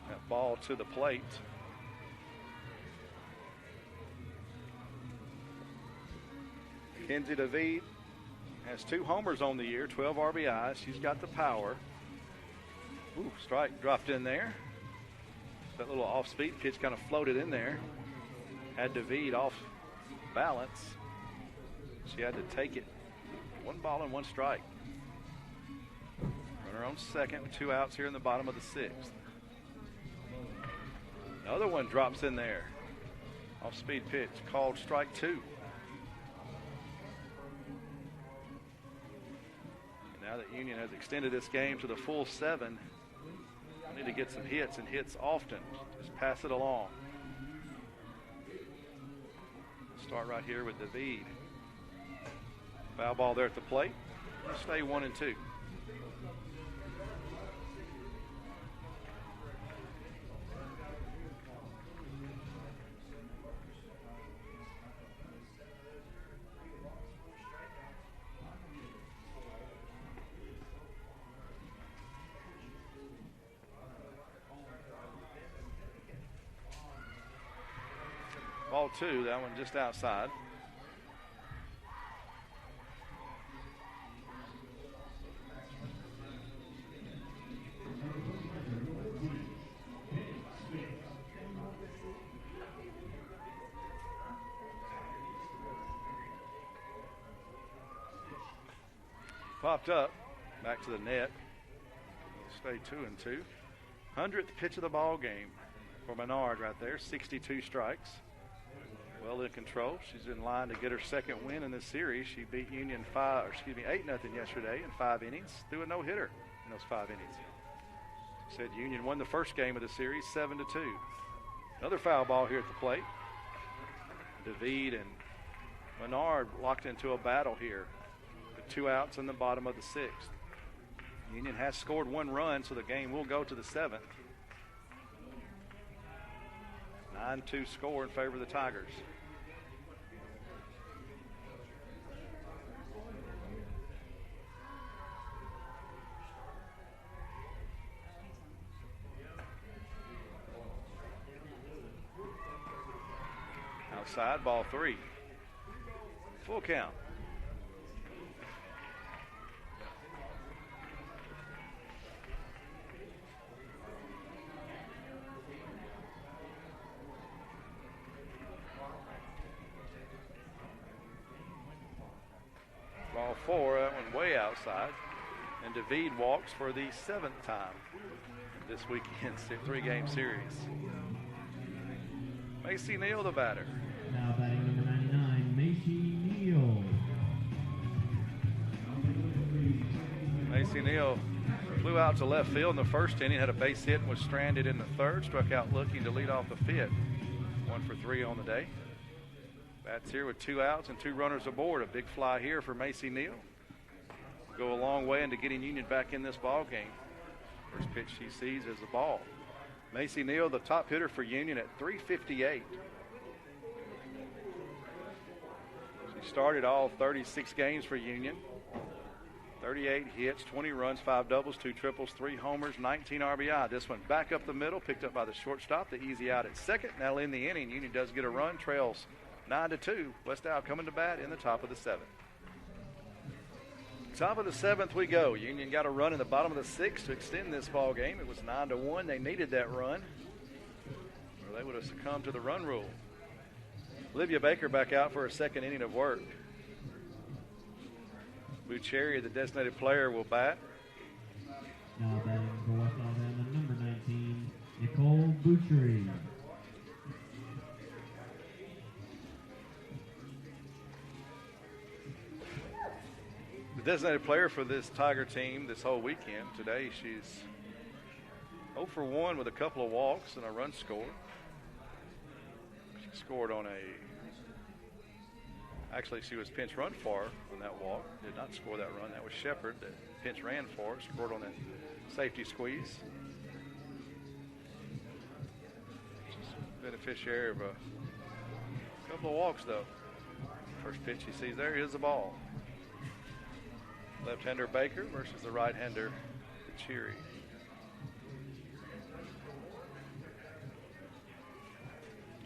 That ball to the plate. Mackenzie DeVede has 2 homers on the year, 12 RBIs. She's got the power. Ooh, strike dropped in there. That little off-speed pitch kind of floated in there. Had DeVede off balance. She had to take it. 1 ball and 1 strike. Runner on second with 2 outs here in the bottom of the 6th. Another one drops in there. Off-speed pitch called strike 2. And now that Union has extended this game to the full 7, I need to get some hits and hits often. Just pass it along. Start right here with DeVede. Foul ball there at the plate. Stay 1-2. Ball 2, that one just outside. Popped up, back to the net. Stay 2-2. 100th pitch of the ball game for Menard right there. 62 strikes. Well in control. She's in line to get her 2nd win in this series. She beat Union 8-0 yesterday in 5 innings. Threw a no-hitter in those 5 innings. Said Union won the first game of the series 7-2. Another foul ball here at the plate. David and Menard locked into a battle here with 2 outs in the bottom of the 6th. Union has scored 1 run, so the game will go to the 7th. 9-2 score in favor of the Tigers. Outside, ball 3. Full count. Ball 4, that one way outside. And David walks for the 7th time this weekend's 3-game series. Macy Neal, the batter. Now batting number 99, Macy Neal. Macy Neal flew out to left field in the first inning, had a base hit and was stranded in the 3rd, struck out looking to lead off the 5th. 1 for 3 on the day. Bats here with 2 outs and 2 runners aboard. A big fly here for Macy Neal. Go a long way into getting Union back in this ball game. First pitch she sees is a ball. Macy Neal, the top hitter for Union at .358. She started all 36 games for Union. 38 hits, 20 runs, 5 doubles, 2 triples, 3 homers, 19 RBI. This one back up the middle, picked up by the shortstop. The easy out at second. Now in the inning, Union does get a run, trails 9-2. West Al coming to bat in the top of the 7th. Top of the 7th we go. Union got a run in the bottom of the 6th to extend this ball game. It was 9-1. They needed that run, or they would have succumbed to the run rule. Olivia Baker back out for a 2nd inning of work. Bucherri, the designated player, will bat. Now batting for West Alabama, number 19, Nicole Bucherri. The designated player for this Tiger team this whole weekend. Today she's 0 for 1 with a couple of walks and a run scored. She scored on actually she was pinch run for on that walk. Did not score that run. That was Shepard that pinch ran for. Scored on that safety squeeze. She's a beneficiary of a couple of walks though. First pitch he sees there is the ball. Left-hander Baker versus the right-hander Bucherri.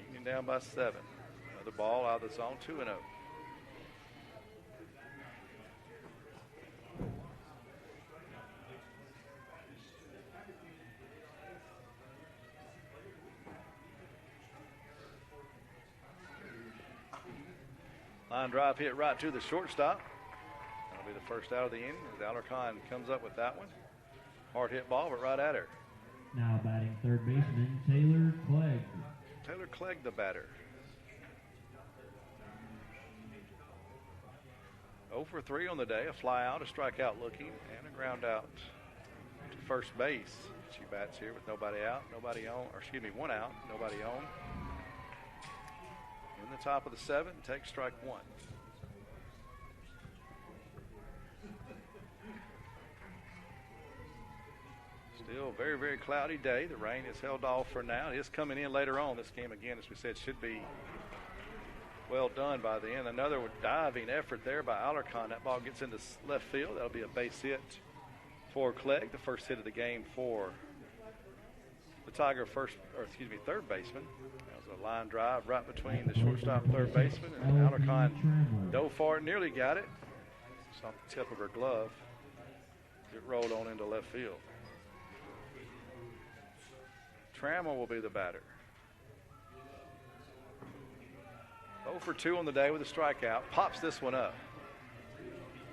Union down by 7. Another ball out of the zone, 2-0. Line drive hit right to the shortstop. That'll be the first out of the inning as Alarcon comes up with that one. Hard hit ball, but right at her. Now batting 3rd baseman, Taylor Clegg. Taylor Clegg, the batter. 0 for 3 on the day. A fly out, a strikeout looking, and a ground out to first base. She bats here with nobody out, nobody on, or excuse me, 1 out, nobody on. In the top of the 7th, takes strike 1. Still a very, very cloudy day. The rain is held off for now. It is coming in later on. This game, again, as we said, should be well done by the end. Another diving effort there by Alarcon. That ball gets into left field. That'll be a base hit for Clegg. The first hit of the game for the Tiger 3rd baseman. That was a line drive right between the shortstop and 3rd baseman. And Alarcon dove for it, nearly got it. It's off the tip of her glove. It rolled on into left field. Trammell will be the batter. 0 for 2 on the day with a strikeout. Pops this one up.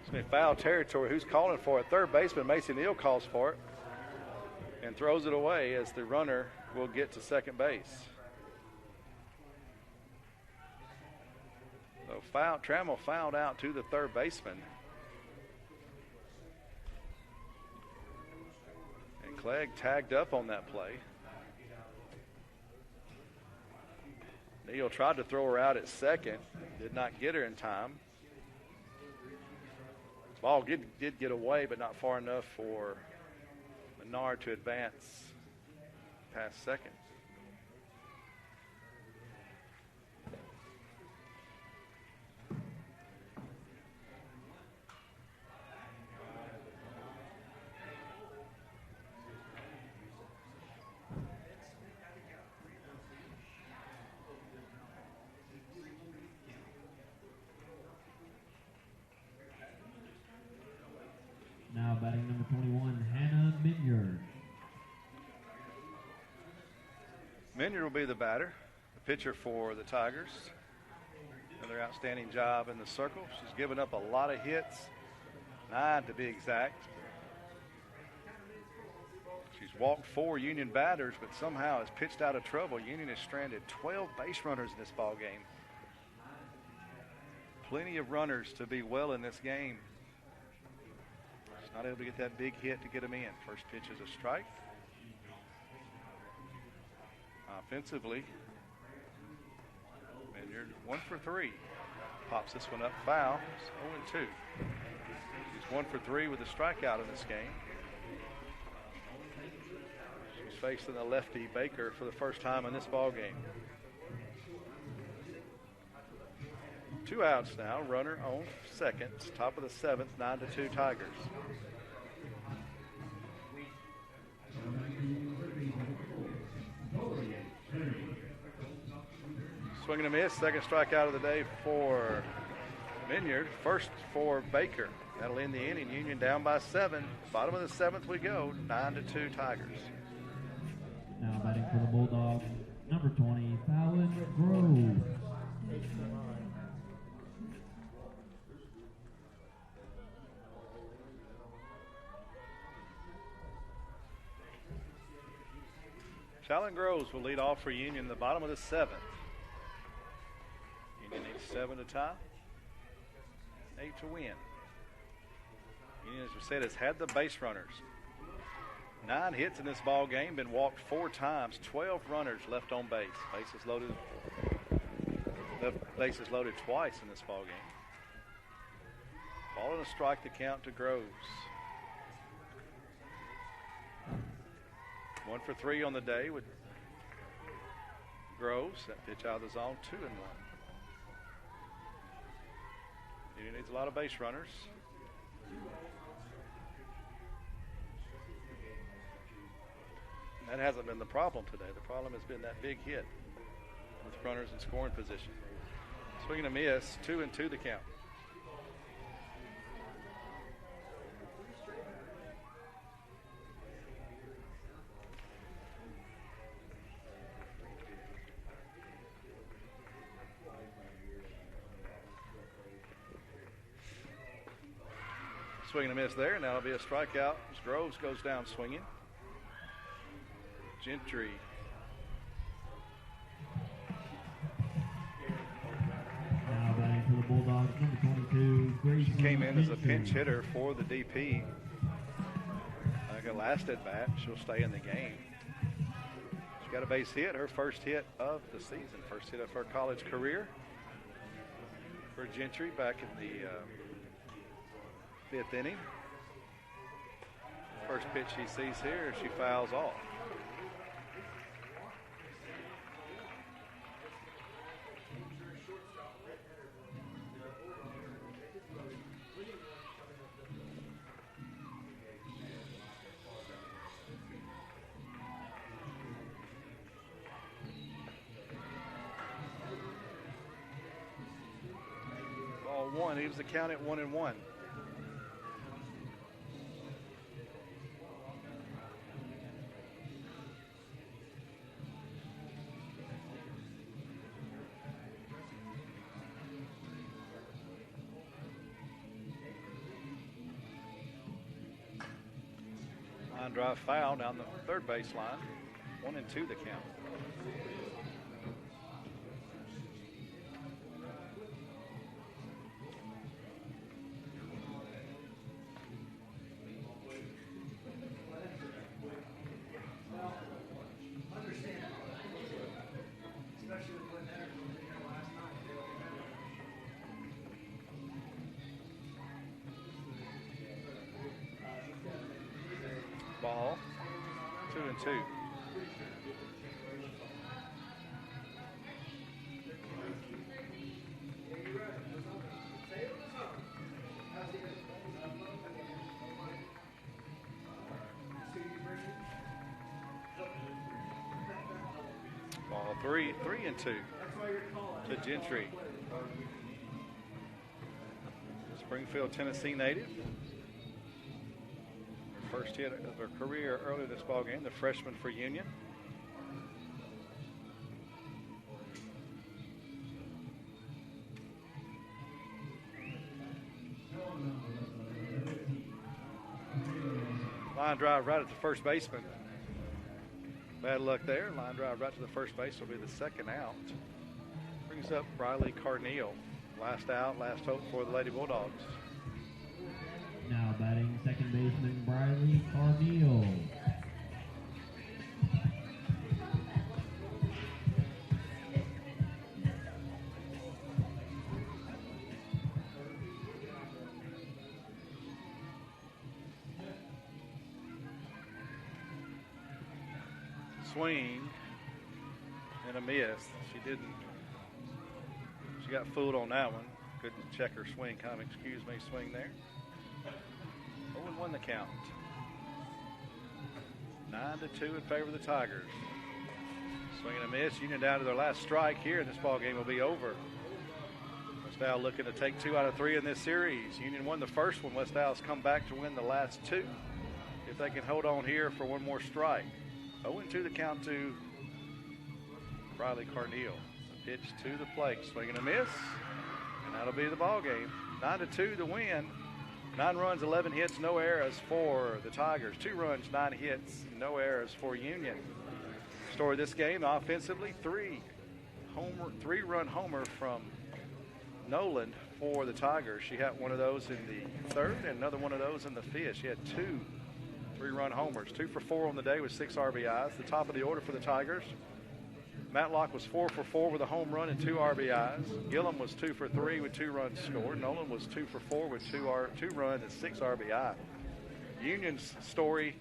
It's going to be foul territory. Who's calling for it? 3rd baseman Macy Neal calls for it and throws it away as the runner will get to 2nd base. So Trammell fouled out to the 3rd baseman. And Clegg tagged up on that play. Neal tried to throw her out at second, did not get her in time. Ball did get away, but not far enough for Menard to advance past second. Now batting number 21, Hannah Minyard. Minyard will be the batter, the pitcher for the Tigers. Another outstanding job in the circle. She's given up a lot of hits, 9 to be exact. She's walked 4 Union batters, but somehow has pitched out of trouble. Union has stranded 12 base runners in this ball game. Plenty of runners to be well in this game. She's not able to get that big hit to get them in. First pitch is a strike. Offensively, Minyard 1 for 3. Pops this one up foul. It's 0-2. She's 1 for 3 with a strikeout in this game. She's facing the lefty Baker for the first time in this ball game. 2 outs now. Runner on second. Top of the 7th. 9-2 Tigers. Swing and a miss. Second strikeout of the day for Minyard. First for Baker. That'll end the inning. Union down by 7. Bottom of the 7th we go. 9-2 Tigers. Now batting for the Bulldogs, number 20, Fallon Grove. Fallon Groves will lead off for Union, the bottom of the 7th. Union needs 7 to tie, 8 to win. Union, as we said, has had the base runners. 9 hits in this ball game, been walked 4 times, 12 runners left on base. Bases loaded twice in this ball game. Ball and a strike to count to Groves. 1 for 3 on the day with Groves. That pitch out of the zone, 2-1. Union needs a lot of base runners. That hasn't been the problem today. The problem has been that big hit with runners in scoring position. Swing and a miss, 2-2 the count. Swing and a miss there. Now it'll be a strikeout as Groves goes down swinging. Gentry. Now batting for the Bulldogs, number 22, Gracie. She came in as a pinch hitter for the DP. Like a last at bat, she'll stay in the game. She got a base hit, her first hit of the season, first hit of her college career for Gentry back in the 5th inning. First pitch she sees here, she fouls off. Ball 1, leaves the count at 1-1. Line drive foul down the third baseline. 1-2 the count. 0-2. Ball 3-2 to Gentry. Springfield, Tennessee native. First hit of her career early this ball game, the freshman for Union. Line drive right at the first baseman. Bad luck there. Line drive right to the first base will be the second out. Brings up Briley Carneal. Last out, last hope for the Lady Bulldogs. Now batting second baseman Briley Carneal. Swing and a miss. She got fooled on that one. Couldn't check her swing. Swing there. 0-1 the count. 9-2 in favor of the Tigers. Swing and a miss. Union down to their last strike here, and this ball game will be over. West Isle looking to take 2 out of 3 in this series. Union won the first one. West Isle's come back to win the last 2. If they can hold on here for one more strike. 0-2 the count to Riley Carneal. Pitch to the plate, swing and a miss, and that'll be the ball game. 9-2 the win. 9 runs, 11 hits, no errors for the Tigers. 2 runs, 9 hits, no errors for Union. Story of this game, offensively, 3-run homer from Nolan for the Tigers. She had one of those in the third and another one of those in the fifth. She had 2 3-run homers, 2 for 4 on the day with 6 RBIs. The top of the order for the Tigers. Matlock was 4 for 4 with a home run and 2 RBIs. Gillum was 2 for 3 with 2 runs scored. Nolan was 2 for 4 with 2 runs and 6 RBI. Union's story,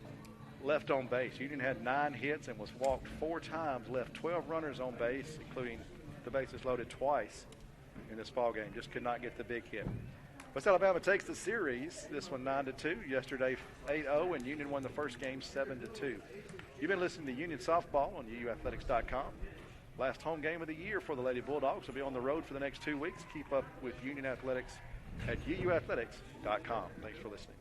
left on base. Union had 9 hits and was walked 4 times, left 12 runners on base, including the bases loaded twice in this ball game. Just could not get the big hit. West Alabama takes the series. This one 9-2. Yesterday 8-0, and Union won the first game 7-2. You've been listening to Union Softball on UUathletics.com. Last home game of the year for the Lady Bulldogs will be on the road for the next 2 weeks. Keep up with Union Athletics at UUathletics.com. Thanks for listening.